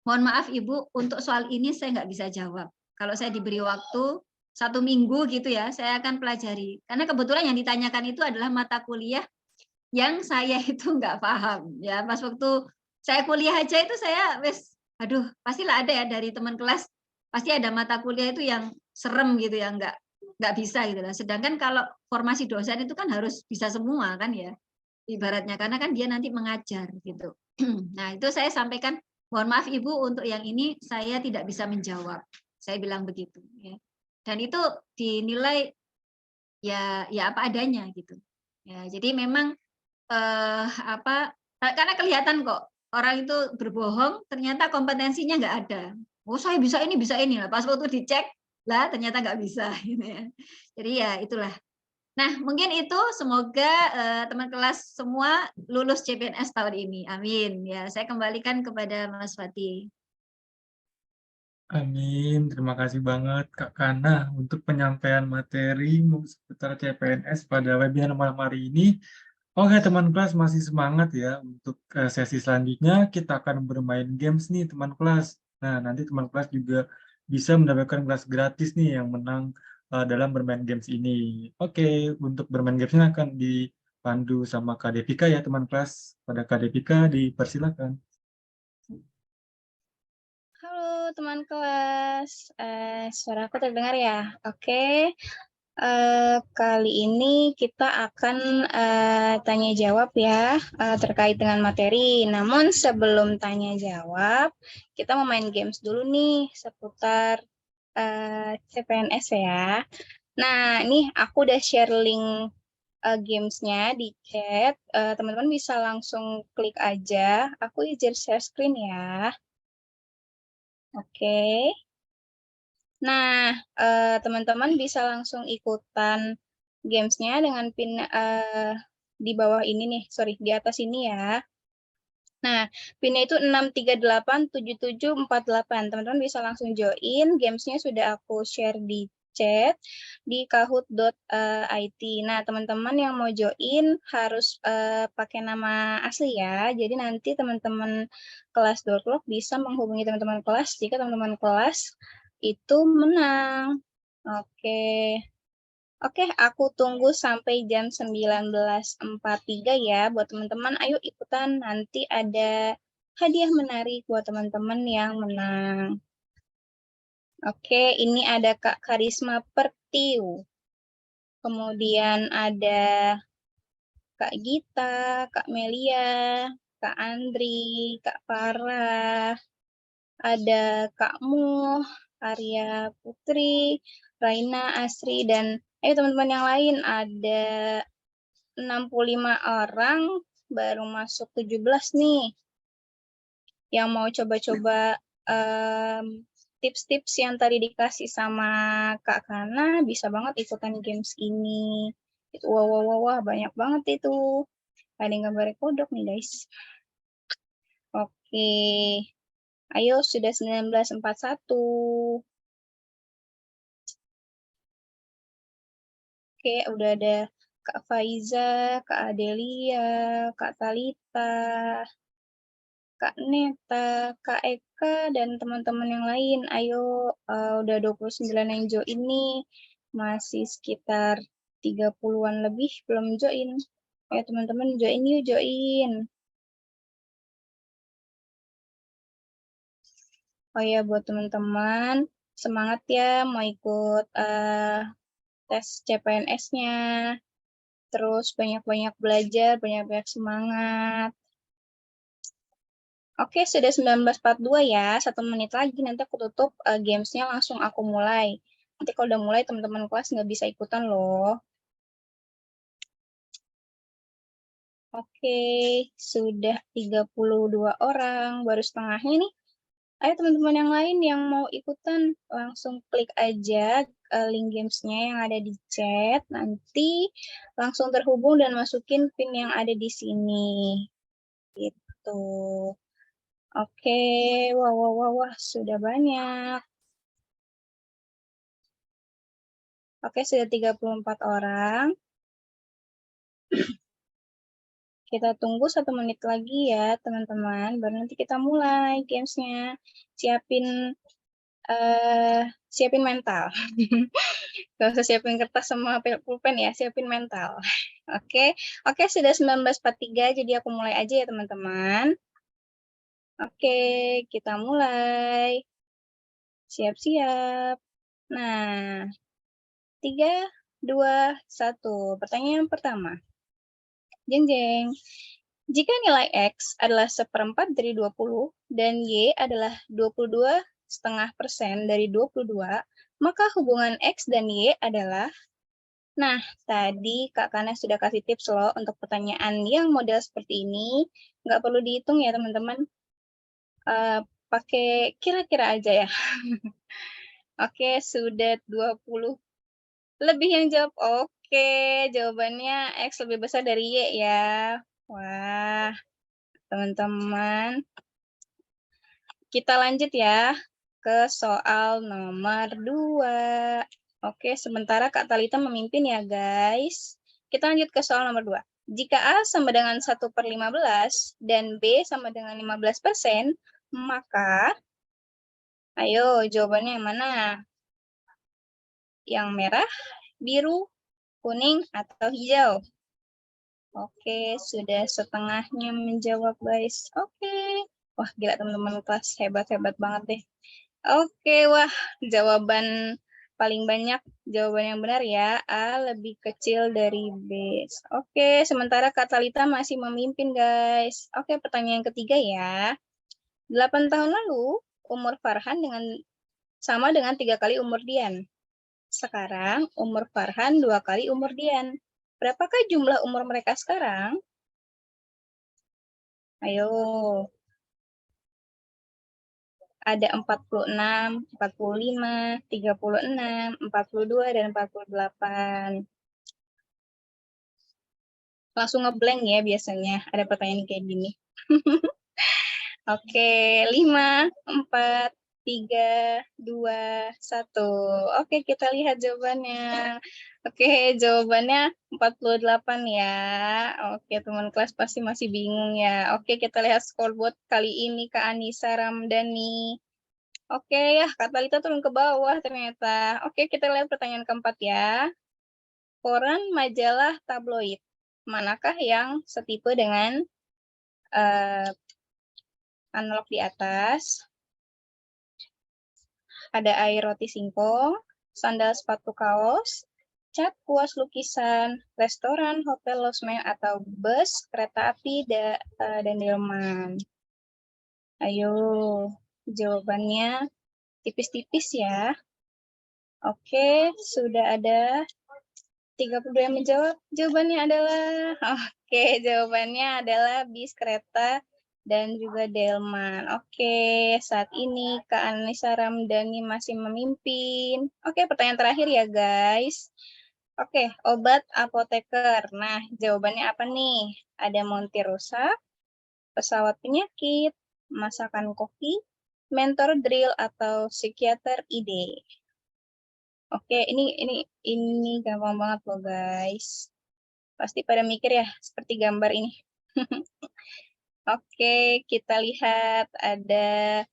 Mohon maaf Ibu, untuk soal ini saya nggak bisa jawab. Kalau saya diberi waktu 1 minggu gitu ya, saya akan pelajari. Karena kebetulan yang ditanyakan itu adalah mata kuliah yang saya itu nggak paham. Ya, pas waktu saya kuliah aja itu saya aduh, pastilah ada ya dari teman kelas, pasti ada mata kuliah itu yang serem gitu ya, nggak bisa gitu lah. Sedangkan kalau formasi dosen itu kan harus bisa semua kan ya, ibaratnya karena kan dia nanti mengajar gitu. Nah itu saya sampaikan, mohon maaf Ibu untuk yang ini saya tidak bisa menjawab. Saya bilang begitu ya. Dan itu dinilai ya apa adanya gitu. Ya, jadi memang karena kelihatan kok orang itu berbohong ternyata kompetensinya nggak ada. Oh saya bisa ini lah. Pas waktu dicek lah ternyata nggak bisa gitu ya. Jadi ya itulah. Nah, mungkin itu semoga teman kelas semua lulus CPNS tahun ini. Amin. Ya, saya kembalikan kepada Mas Fatih. Amin, terima kasih banget Kak Kana untuk penyampaian materi seputar CPNS pada webinar malam hari ini. Oke teman kelas masih semangat ya untuk sesi selanjutnya kita akan bermain games nih teman kelas. Nah nanti teman kelas juga bisa mendapatkan kelas gratis nih yang menang dalam bermain games ini. Oke, untuk bermain gamesnya akan Pandu sama Kak Devika ya teman kelas. Pada Kak Devika dipersilakan. Halo teman kelas, suara aku terdengar ya? Oke, kali ini kita akan tanya jawab ya terkait dengan materi. Namun sebelum tanya jawab, kita mau main games dulu nih seputar CPNS ya. Nah, nih aku udah share link gamesnya di chat. Teman-teman bisa langsung klik aja. Aku izin share screen ya. Oke. Nah, teman-teman bisa langsung ikutan gamesnya dengan pin di bawah ini nih, sorry, di atas ini ya. Nah, pinnya itu 6387748. Teman-teman bisa langsung join. Gamesnya sudah aku share di chat di kahoot.it. Nah, teman-teman yang mau join harus pakai nama asli ya. Jadi nanti teman-teman kelas Doorklock bisa menghubungi teman-teman kelas jika teman-teman kelas itu menang. Oke. Oke, aku tunggu sampai jam 19.43 ya buat teman-teman. Ayo ikutan, nanti ada hadiah menarik buat teman-teman yang menang. Oke, ini ada Kak Karisma Pertiu. Kemudian ada Kak Gita, Kak Melia, Kak Andri, Kak Farah, ada Kak Muh, Arya Putri, Raina, Asri, dan ayo teman-teman yang lain, ada 65 orang, baru masuk 17 nih. Yang mau coba-coba tips-tips yang tadi dikasih sama Kak Kana, bisa banget ikutan games ini. Wah, banyak banget itu. Ada yang gambar kodok nih, guys. Oke. Ayo, sudah 19.41. Oke, udah ada Kak Faiza, Kak Adelia, Kak Talita, Kak Neta, Kak Eka, dan teman-teman yang lain. Ayo, udah 29 yang join nih. Masih sekitar 30-an lebih belum join. Ayo teman-teman join yuk, join. Oh ya, buat teman-teman, semangat ya mau ikut tes CPNS-nya. Terus banyak-banyak belajar, banyak-banyak semangat. Oke, sudah 19.42 ya. 1 menit lagi nanti aku tutup games-nya, langsung aku mulai. Nanti kalau udah mulai teman-teman kelas nggak bisa ikutan loh. Oke, sudah 32 orang, baru setengahnya nih. Ayo teman-teman yang lain yang mau ikutan, langsung klik aja link games-nya yang ada di chat. Nanti langsung terhubung dan masukin pin yang ada di sini. Gitu. Oke, wah, sudah banyak. Oke, sudah 34 orang. Kita tunggu 1 menit lagi ya, teman-teman. Baru nanti kita mulai gamesnya. Siapin mental. Gak usah siapin kertas sama pulpen ya, siapin mental. Oke, sudah 19.43, jadi aku mulai aja ya, teman-teman. Oke, kita mulai. Siap-siap. Nah, 3, 2, 1. Pertanyaan pertama. Jeng. Jika nilai X adalah 1/4 dari 20 dan Y adalah 22,5% dari 22, maka hubungan X dan Y adalah... Nah, tadi Kak Kana sudah kasih tips loh untuk pertanyaan yang model seperti ini. Nggak perlu dihitung ya, teman-teman. Pakai kira-kira aja ya. Oke, sudah 20 lebih yang jawab. Oke, jawabannya X lebih besar dari Y ya. Wah, teman-teman. Kita lanjut ya ke soal nomor 2. Oke, sementara Kak Talita memimpin ya, guys. Kita lanjut ke soal nomor 2. Jika A sama dengan 1/15 dan B sama dengan 15%, maka ayo jawabannya yang mana? Yang merah, biru, kuning, atau hijau? Oke, sudah setengahnya menjawab, guys. Oke. Wah, gila teman-teman kelas, hebat-hebat banget deh. Oke, wah, jawaban paling banyak jawaban yang benar ya, A lebih kecil dari B. Oke, sementara Kak Talita masih memimpin, guys. Oke, pertanyaan ketiga ya. 8 tahun lalu, umur Farhan sama dengan 3 kali umur Dian. Sekarang, umur Farhan 2 kali umur Dian. Berapakah jumlah umur mereka sekarang? Ayo. Ada 46, 45, 36, 42, dan 48. Langsung ngeblank ya biasanya ada pertanyaan kayak gini. Oke, 5, 4, 3, 2, 1. Oke, kita lihat jawabannya. Oke, jawabannya 48 ya. Oke, teman kelas pasti masih bingung ya. Oke, kita lihat scoreboard kali ini Kak Anissa Ramdhani. Oke ya, Kak Talita turun ke bawah ternyata. Oke, kita lihat pertanyaan keempat ya. Koran majalah tabloid, manakah yang setipe dengan analog di atas? Ada air roti singkong, sandal sepatu kaos, cat kuas lukisan, restoran, hotel, losmen, atau bus, kereta api, dan delman. Ayo, jawabannya tipis-tipis ya. Oke, sudah ada 32 yang menjawab. Jawabannya adalah, jawabannya adalah bis, kereta, dan juga delman. Oke, saat ini Kak Anissa Ramdhani masih memimpin. Oke, pertanyaan terakhir ya guys. Oke, obat apoteker. Nah, jawabannya apa nih? Ada montir rusak, pesawat penyakit, masakan kopi, mentor drill, atau psikiater ide. Oke, ini gampang banget loh guys. Pasti pada mikir ya, seperti gambar ini. Oke, kita lihat ada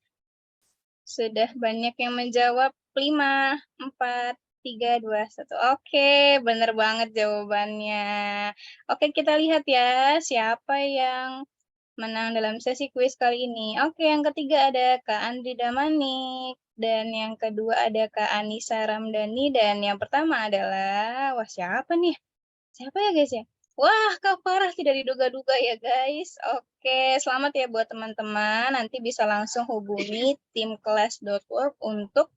sudah banyak yang menjawab. 5, 4, 3, 2, 1. Oke, benar banget jawabannya. Oke, kita lihat ya, siapa yang menang dalam sesi kuis kali ini. Oke, yang ketiga ada Kak Andri Damanik. Dan yang kedua ada Kak Anissa Ramdhani. Dan yang pertama adalah, wah siapa nih? Siapa ya guys ya? Wah, Kak Farah tidak diduga-duga ya guys. Oke, selamat ya buat teman-teman. Nanti bisa langsung hubungi tim kelas.org untuk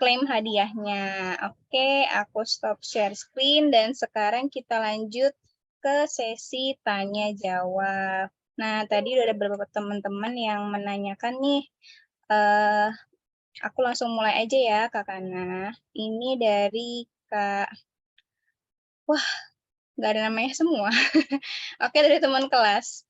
klaim hadiahnya. Oke, aku stop share screen dan sekarang kita lanjut ke sesi tanya jawab. Nah, tadi udah ada beberapa teman-teman yang menanyakan nih. Aku langsung mulai aja ya, Kak Kana. Ini dari Kak... Wah, nggak ada namanya semua. Oke, dari teman kelas.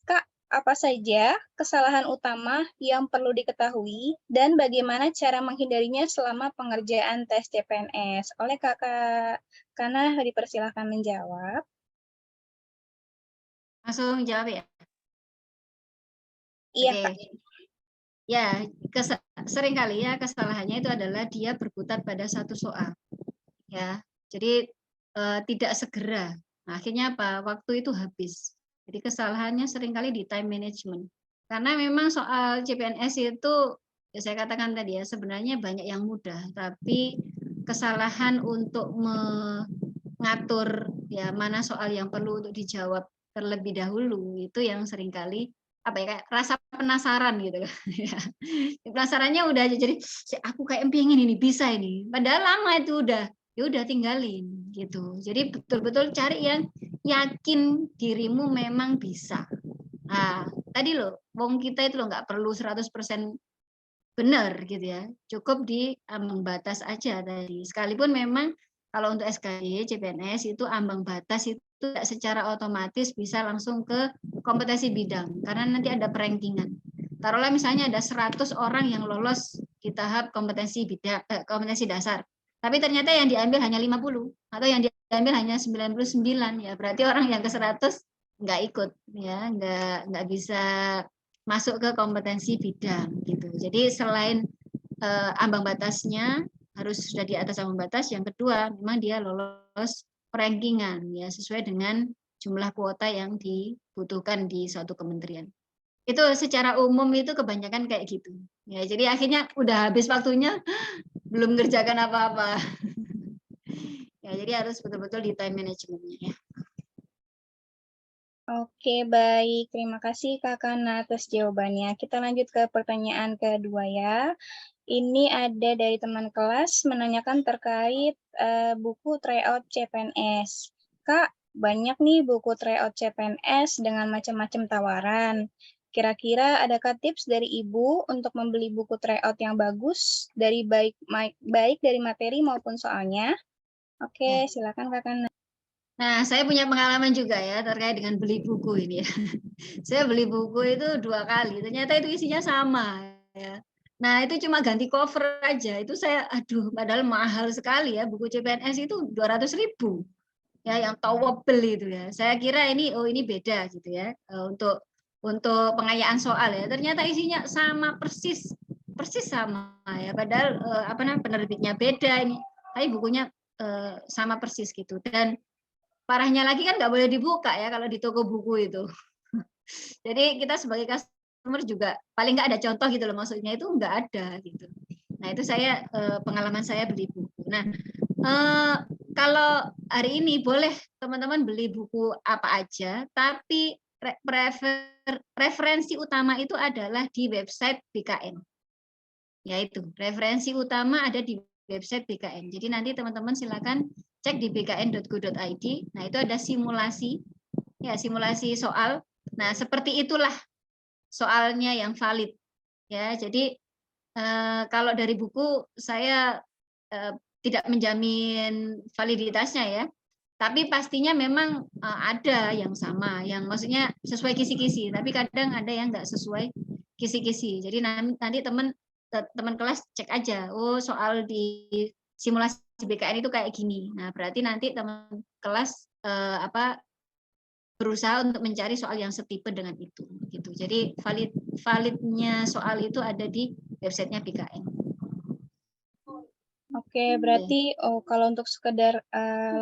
Kak, apa saja kesalahan utama yang perlu diketahui dan bagaimana cara menghindarinya selama pengerjaan tes CPNS? Oleh Kakak Kana dipersilahkan menjawab. Langsung jawab ya. Iya, Oke. Kak. Ya, seringkali ya kesalahannya itu adalah dia berkutat pada satu soal. Ya, jadi tidak segera. Nah, akhirnya apa? Waktu itu habis. Jadi kesalahannya seringkali di time management. Karena memang soal CPNS itu ya saya katakan tadi ya sebenarnya banyak yang mudah, tapi kesalahan untuk mengatur ya mana soal yang perlu untuk dijawab terlebih dahulu itu yang seringkali apa ya kayak rasa penasaran gitu kan ya. Penasarannya udah aja jadi aku kayak pengen ini bisa ini padahal lama itu udah ya udah tinggalin gitu. Jadi betul-betul cari yang yakin dirimu memang bisa. Nah, tadi loh, wong kita itu loh nggak perlu 100% benar gitu ya. Cukup di ambang batas aja tadi. Sekalipun memang kalau untuk SKY, CPNS itu ambang batas itu tidak secara otomatis bisa langsung ke kompetensi bidang karena nanti ada perankingan. Taruhlah misalnya ada 100 orang yang lolos di tahap kompetensi bidang kompetensi dasar. Tapi ternyata yang diambil hanya 50 atau yang diambil hanya 99 ya berarti orang yang ke 100 nggak ikut ya, nggak bisa masuk ke kompetensi bidang gitu. Jadi selain ambang batasnya harus sudah di atas ambang batas, yang kedua memang dia lolos rankingan ya sesuai dengan jumlah kuota yang dibutuhkan di suatu kementerian. Itu secara umum itu kebanyakan kayak gitu. Ya, jadi akhirnya udah habis waktunya belum ngerjakan apa-apa. Ya, jadi harus betul-betul di time management-nya ya. Oke, baik. Terima kasih Kak Kana atas jawabannya. Kita lanjut ke pertanyaan kedua ya. Ini ada dari teman kelas menanyakan terkait buku tryout CPNS. Kak, banyak nih buku tryout CPNS dengan macam-macam tawaran. Kira-kira adakah tips dari Ibu untuk membeli buku tryout yang bagus dari baik dari materi maupun soalnya? Oke, silakan Kak Kana. Nah, saya punya pengalaman juga ya terkait dengan beli buku ini ya. Saya beli buku itu 2 kali, ternyata itu isinya sama ya. Nah, itu cuma ganti cover aja, itu saya aduh padahal mahal sekali ya buku CPNS itu 200.000 ya yang towable itu ya. Saya kira ini oh ini beda gitu ya untuk pengayaan soal ya. Ternyata isinya sama persis sama ya. Padahal apa namanya penerbitnya beda ini, tapi bukunya sama persis gitu. Dan parahnya lagi kan nggak boleh dibuka ya kalau di toko buku itu. Jadi kita sebagai customer juga paling nggak ada contoh gitu loh maksudnya itu nggak ada gitu. Nah itu saya pengalaman saya beli buku. Nah kalau hari ini boleh teman-teman beli buku apa aja, tapi referensi utama itu adalah di website BKN. Yaitu referensi utama ada di website BKN. Jadi nanti teman-teman silakan cek di bkn.go.id. Nah, itu ada simulasi ya, simulasi soal. Nah, seperti itulah soalnya yang valid. Ya, jadi kalau dari buku saya tidak menjamin validitasnya ya. Tapi pastinya memang ada yang sama, yang maksudnya sesuai kisi-kisi, tapi kadang ada yang nggak sesuai kisi-kisi. Jadi nanti teman kelas cek aja, oh soal di simulasi BKN itu kayak gini. Nah, berarti nanti teman kelas berusaha untuk mencari soal yang setipe dengan itu gitu. Jadi validnya soal itu ada di websitenya BKN. Oke, berarti kalau untuk sekedar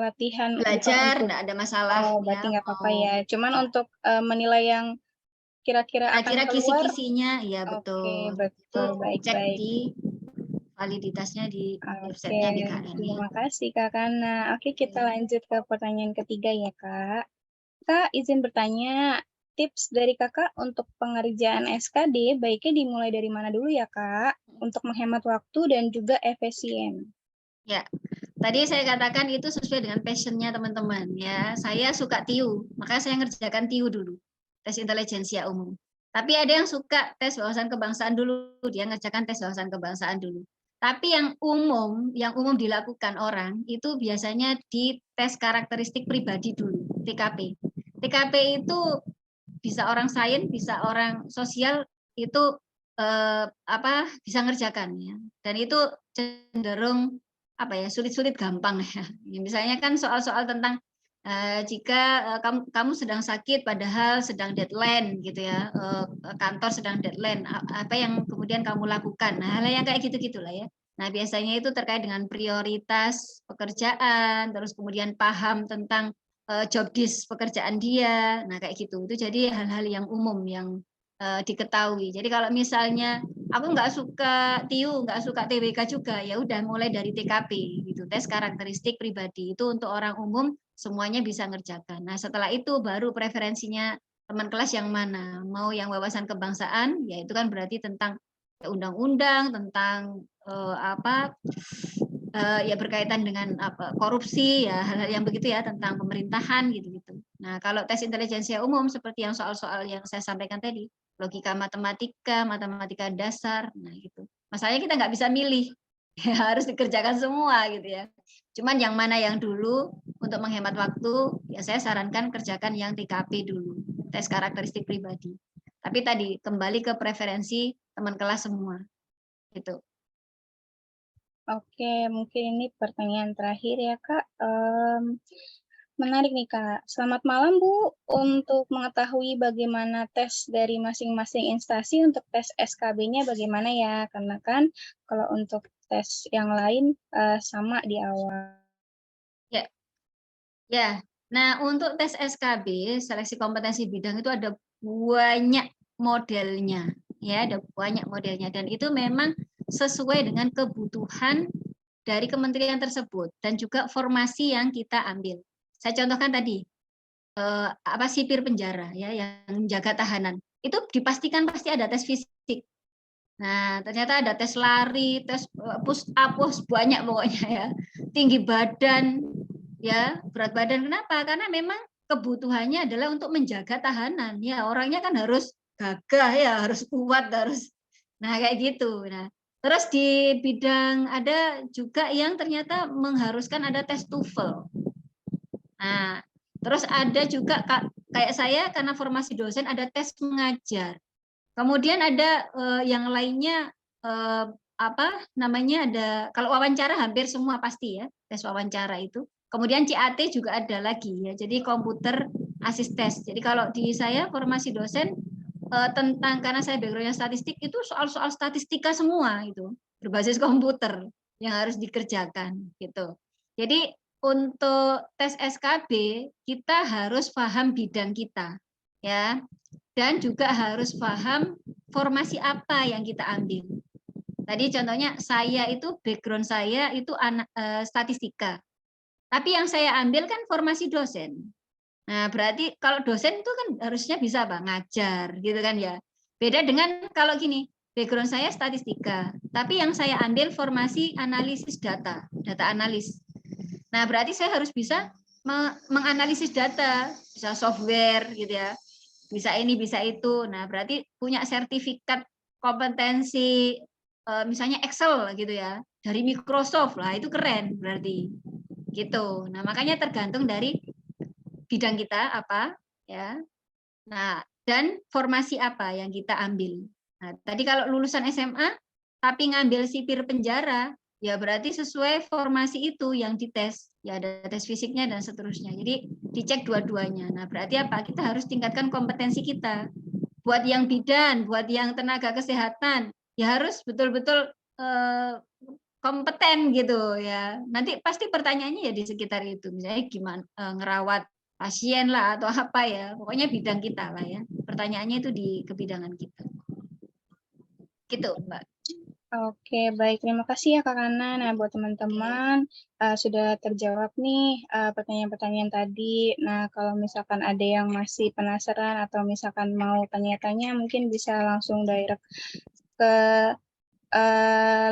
latihan belajar untuk enggak ada masalah berarti ya. nggak apa-apa ya. Cuman untuk menilai yang kira-kira akan Kira-kira keluar. kisi-kisinya ya betul. Oke, betul. Itu Baik, cek baik. di validitasnya di Oke, websitenya BKN ya. terima kasih Kak Kana. Oke, kita lanjut ke pertanyaan ketiga ya Kak. Kak, izin bertanya, tips dari Kakak untuk pengerjaan SKD baiknya dimulai dari mana dulu ya Kak? Untuk menghemat waktu dan juga efisien. Ya, tadi saya katakan itu sesuai dengan passion-nya teman-teman ya. Saya suka TIU, makanya saya ngerjakan TIU dulu, tes intelijensia umum. Tapi ada yang suka tes wawasan kebangsaan dulu, dia ngerjakan tes wawasan kebangsaan dulu. Tapi yang umum dilakukan orang itu biasanya di tes karakteristik pribadi dulu, TKP. TKP itu bisa orang sains, bisa orang sosial itu bisa ngerjakan ya. Dan itu cenderung sulit-sulit gampang ya. Misalnya kan soal-soal tentang jika kamu sedang sakit padahal sedang deadline gitu ya, kantor sedang deadline, apa yang kemudian kamu lakukan. Nah, hal yang kayak gitu-gitulah ya. Nah, biasanya itu terkait dengan prioritas pekerjaan, terus kemudian paham tentang job desk pekerjaan dia. Nah, kayak gitu. Itu jadi hal-hal yang umum yang diketahui. Jadi kalau misalnya aku nggak suka TIU, nggak suka TWK juga, ya udah mulai dari TKP gitu, tes karakteristik pribadi itu untuk orang umum semuanya bisa ngerjakan. Nah setelah itu baru preferensinya teman kelas yang mana, mau yang wawasan kebangsaan, ya itu kan berarti tentang undang-undang, tentang ya berkaitan dengan korupsi ya hal-hal yang begitu ya tentang pemerintahan gitu-gitu. Nah kalau tes intelijensia umum seperti yang soal-soal yang saya sampaikan tadi, logika matematika dasar, nah gitu. Masalahnya kita nggak bisa milih, ya, harus dikerjakan semua gitu ya. Cuman yang mana yang dulu untuk menghemat waktu, ya saya sarankan kerjakan yang TKP dulu, tes karakteristik pribadi. Tapi tadi kembali ke preferensi teman kelas semua, gitu. Oke, mungkin ini pertanyaan terakhir ya Kak. Menarik nih Kak. Selamat malam Bu. Untuk mengetahui bagaimana tes dari masing-masing instansi untuk tes SKB-nya bagaimana ya? Karena kan kalau untuk tes yang lain sama di awal. Ya, Nah, untuk tes SKB, seleksi kompetensi bidang itu ada banyak modelnya, ya, ada banyak modelnya, dan itu memang sesuai dengan kebutuhan dari kementerian tersebut dan juga formasi yang kita ambil. Saya contohkan tadi, sipir penjara, ya, yang jaga tahanan, itu dipastikan pasti ada tes fisik. Nah, ternyata ada tes lari, tes push up, banyak pokoknya ya, tinggi badan, ya, berat badan. Kenapa? Karena memang kebutuhannya adalah untuk menjaga tahanan. Ya, orangnya kan harus gagah ya, harus kuat, harus. Nah, kayak gitu. Nah, terus di bidang ada juga yang ternyata mengharuskan ada tes TOEFL. Nah, terus ada juga kayak saya karena formasi dosen ada tes mengajar. Kemudian ada yang lainnya ada kalau wawancara hampir semua pasti ya, tes wawancara itu. Kemudian CAT juga ada lagi ya. Jadi komputer assist test. Jadi kalau di saya formasi dosen tentang karena saya background-nya statistik itu soal-soal statistika semua itu berbasis komputer yang harus dikerjakan gitu. Jadi untuk tes SKB kita harus paham bidang kita ya, dan juga harus paham formasi apa yang kita ambil. Tadi contohnya saya itu background saya itu statistika. Tapi yang saya ambil kan formasi dosen. Nah, berarti kalau dosen itu kan harusnya bisa apa? Ngajar gitu kan ya. Beda dengan kalau gini, background saya statistika, tapi yang saya ambil formasi analisis data, data analis. Nah, berarti saya harus bisa menganalisis data, bisa software gitu ya. Bisa ini, bisa itu. Nah, berarti punya sertifikat kompetensi misalnya Excel gitu ya, dari Microsoft lah, itu keren berarti. Gitu. Nah, makanya tergantung dari bidang kita apa ya. Nah, dan formasi apa yang kita ambil. Nah, tadi kalau lulusan SMA tapi ngambil sipir penjara, ya berarti sesuai formasi itu yang dites. Ya ada tes fisiknya dan seterusnya. Jadi dicek dua-duanya. Nah, berarti apa? Kita harus tingkatkan kompetensi kita. Buat yang bidan, buat yang tenaga kesehatan, ya harus betul-betul kompeten gitu ya. Nanti pasti pertanyaannya ya di sekitar itu. Misalnya gimana ngerawat pasien lah atau apa ya. Pokoknya bidang kita lah ya. Pertanyaannya itu di kebidangan kita. Gitu, Mbak. Oke, baik. Terima kasih ya Kak Kana. Nah, buat teman-teman sudah terjawab nih pertanyaan-pertanyaan tadi. Nah, kalau misalkan ada yang masih penasaran atau misalkan mau tanya-tanya, mungkin bisa langsung direct ke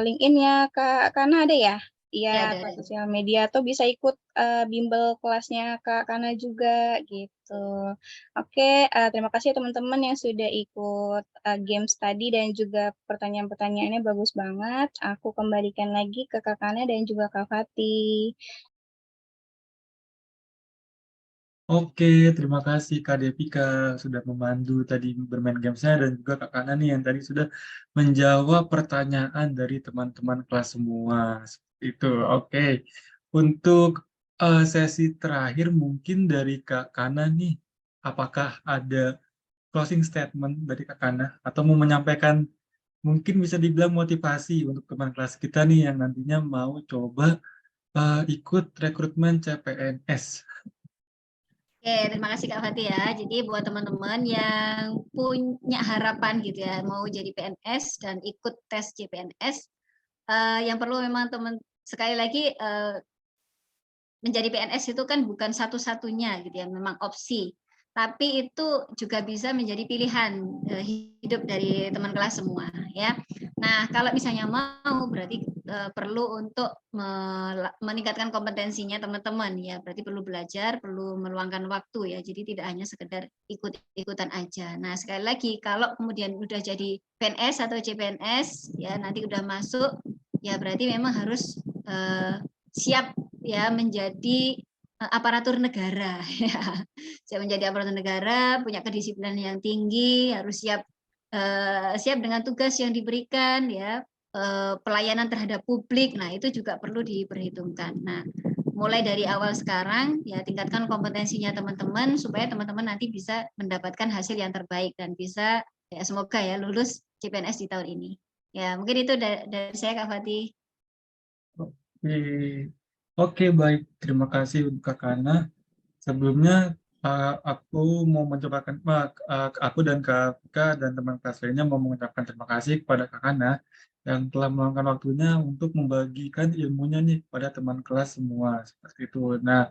LinkedIn ya Kak Kana, ada ya? Iya, ke sosial media, atau bisa ikut bimbel kelasnya Kak Kana juga gitu. Oke, terima kasih teman-teman yang sudah ikut games tadi dan juga pertanyaan-pertanyaannya bagus banget. Aku kembalikan lagi ke Kak Kana dan juga Kak Fatih. Oke, terima kasih Kak Devika sudah memandu tadi bermain gamesnya dan juga Kak Kana nih yang tadi sudah menjawab pertanyaan dari teman-teman kelas semua. Seperti itu. Oke, untuk sesi terakhir mungkin dari Kak Kana nih, apakah ada closing statement dari Kak Kana atau mau menyampaikan mungkin bisa dibilang motivasi untuk teman kelas kita nih yang nantinya mau coba ikut rekrutmen CPNS. Oke, terima kasih Kak Fatih ya. Jadi buat teman-teman yang punya harapan gitu ya, mau jadi PNS dan ikut tes CPNS, yang perlu memang teman sekali lagi menjadi PNS itu kan bukan satu-satunya gitu ya, memang opsi. Tapi itu juga bisa menjadi pilihan hidup dari teman kelas semua ya. Nah, kalau misalnya mau berarti perlu untuk meningkatkan kompetensinya teman-teman ya. Berarti perlu belajar, perlu meluangkan waktu ya. Jadi tidak hanya sekedar ikut-ikutan aja. Nah, sekali lagi kalau kemudian udah jadi PNS atau CPNS ya nanti udah masuk ya berarti memang harus siap ya menjadi aparatur negara ya. Siap menjadi aparatur negara, punya kedisiplinan yang tinggi, harus siap dengan tugas yang diberikan ya, pelayanan terhadap publik. Nah, itu juga perlu diperhitungkan. Nah, mulai dari awal sekarang ya tingkatkan kompetensinya teman-teman supaya teman-teman nanti bisa mendapatkan hasil yang terbaik dan bisa ya semoga ya lulus CPNS di tahun ini. Ya, mungkin itu dari saya Kak Fatih. Oke, baik. Terima kasih untuk Kak Kana. Sebelumnya aku mau mencobakan, aku dan Kak Vika dan teman kelas lainnya mau mengucapkan terima kasih kepada Kak Hana yang telah meluangkan waktunya untuk membagikan ilmunya nih kepada teman kelas semua seperti itu. Nah,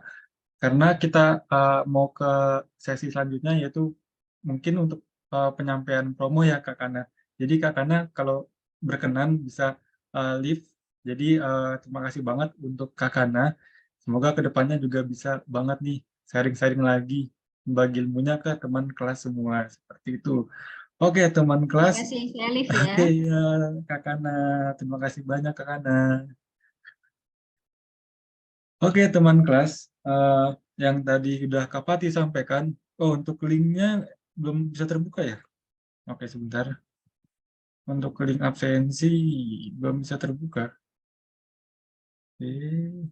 karena kita mau ke sesi selanjutnya yaitu mungkin untuk penyampaian promo ya Kak Hana. Jadi Kak Hana kalau berkenan bisa live. Jadi terima kasih banget untuk Kak Hana. Semoga kedepannya juga bisa banget nih sharing-sharing lagi, membagi ilmunya ke teman kelas semua seperti itu. Oke teman Terima kelas, kasih, saya Liv ya. oke ya Kak Kana, terima kasih banyak Kak Kana. Oke teman kelas, yang tadi sudah Kak Pati sampaikan, oh untuk linknya belum bisa terbuka ya? Oke sebentar, untuk link absensi belum bisa terbuka. Oke,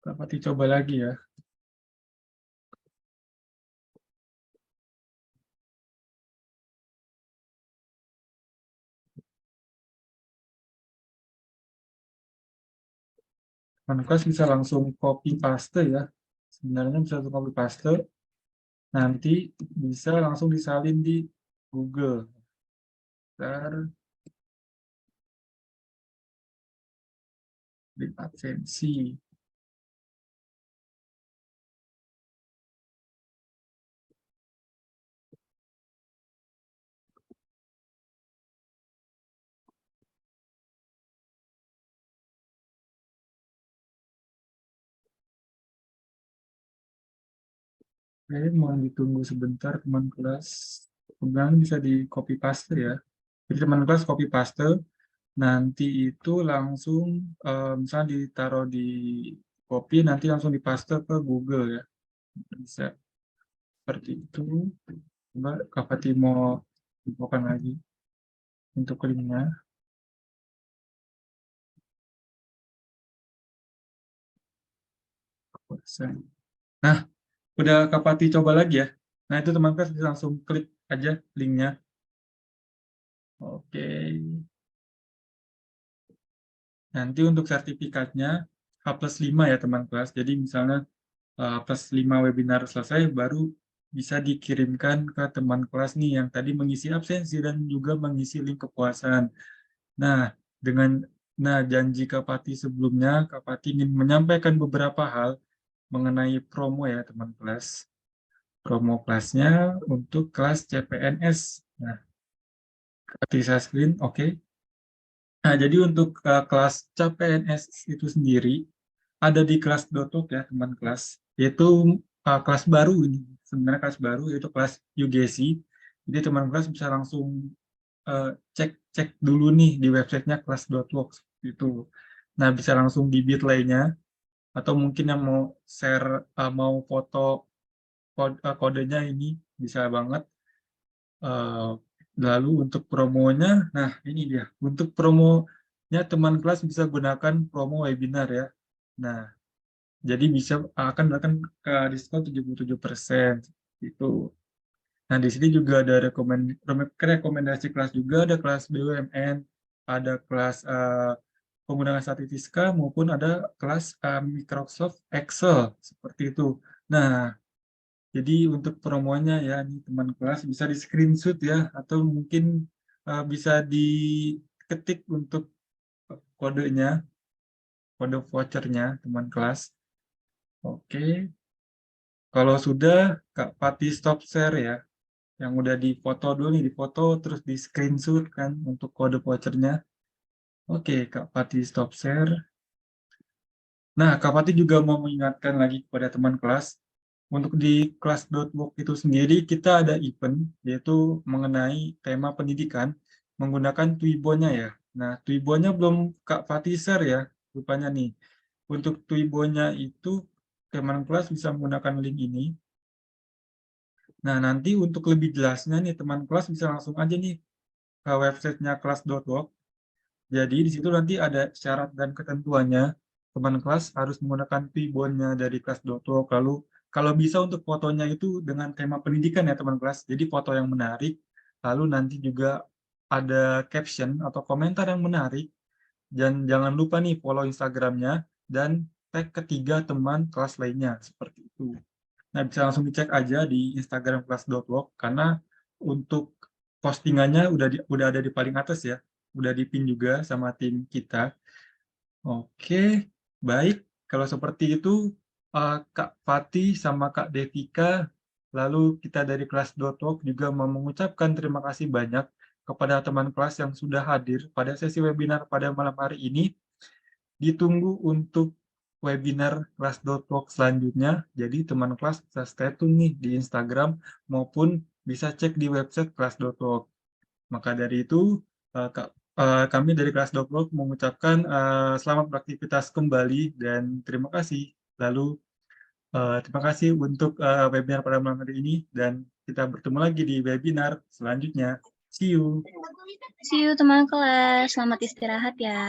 Kak Pati coba lagi ya. Teman kelas bisa langsung copy paste ya. Sebenarnya bisa langsung copy paste. Nanti bisa langsung disalin di Google. Ntar di absensi. Oke, mohon ditunggu sebentar teman kelas. Kemudian bisa di copy paste ya. Jadi teman kelas copy paste, nanti itu langsung misalnya ditaruh di copy, nanti langsung dipaste ke Google ya. Bisa seperti itu. Coba Kak Fatih mau infokan lagi untuk linknya. Nah, udah Kak Fatih coba lagi ya. Nah, itu teman kelas bisa langsung klik aja linknya. Oke. Nanti untuk sertifikatnya H+5 ya teman kelas. Jadi misalnya H+5 webinar selesai baru bisa dikirimkan ke teman kelas nih yang tadi mengisi absensi dan juga mengisi link kepuasan. Nah, dengan janji Kak Pati sebelumnya, Kak Pati ingin menyampaikan beberapa hal mengenai promo ya teman kelas. Promo kelasnya untuk kelas CPNS. Nah, Kak Pati saya screen, oke. Nah, jadi untuk kelas CPNS itu sendiri ada di kelas Dotok ya teman kelas, yaitu kelas baru ini. Sebenarnya kelas baru yaitu kelas UGC. Jadi teman kelas bisa langsung cek cek dulu nih di websitenya kelas.works itu. Nah, bisa langsung di Bitly-nya atau mungkin yang mau share mau foto kodenya ini bisa banget. Eh, Lalu untuk promonya, nah ini dia. Untuk promonya teman kelas bisa gunakan promo webinar ya. Nah, jadi bisa akan mendapatkan diskon 77% itu. Nah, di sini juga ada rekomendasi kelas juga, ada kelas BUMN, ada kelas penggunaan statistika maupun ada kelas Microsoft Excel seperti itu. Nah, jadi untuk promonya ya, nih teman kelas bisa di screenshot ya, atau mungkin bisa diketik untuk kodenya, kode vouchernya teman kelas. Oke, kalau sudah Kak Pati stop share ya, yang udah difoto dulu nih, difoto terus di screenshot kan untuk kode vouchernya. Oke, Kak Pati stop share. Nah, Kak Pati juga mau mengingatkan lagi kepada teman kelas, untuk di kelas.work itu sendiri kita ada event, yaitu mengenai tema pendidikan, menggunakan Twibo-nya ya. Nah, Twibo-nya belum Kak Pati share ya, rupanya nih. Untuk Twibo-nya itu, teman kelas bisa menggunakan link ini. Nah, nanti untuk lebih jelasnya nih, teman kelas bisa langsung aja nih ke websitenya kelas.work. Jadi di situ nanti ada syarat dan ketentuannya. Teman kelas harus menggunakan Twibo-nya dari kelas.work. Lalu kalau bisa untuk fotonya itu dengan tema pendidikan ya teman kelas. Jadi foto yang menarik. Lalu nanti juga ada caption atau komentar yang menarik. Dan jangan lupa nih follow Instagramnya. dan tag ketiga teman kelas lainnya, seperti itu. Nah, bisa langsung dicek aja di Instagram kelas.work, karena untuk postingannya udah ada di paling atas ya, udah di-pin juga sama tim kita. Oke, baik. Kalau seperti itu, Kak Fatih sama Kak Devika, lalu kita dari kelas.work juga mau mengucapkan terima kasih banyak kepada teman kelas yang sudah hadir pada sesi webinar pada malam hari ini. Ditunggu untuk webinar kelas.work selanjutnya. Jadi teman kelas bisa stay tune nih di Instagram maupun bisa cek di website kelas.work. Maka dari itu, kami dari kelas.work mengucapkan selamat beraktivitas kembali dan terima kasih. Lalu terima kasih untuk webinar pada malam hari ini dan kita bertemu lagi di webinar selanjutnya. See you. See you teman kelas, selamat istirahat ya.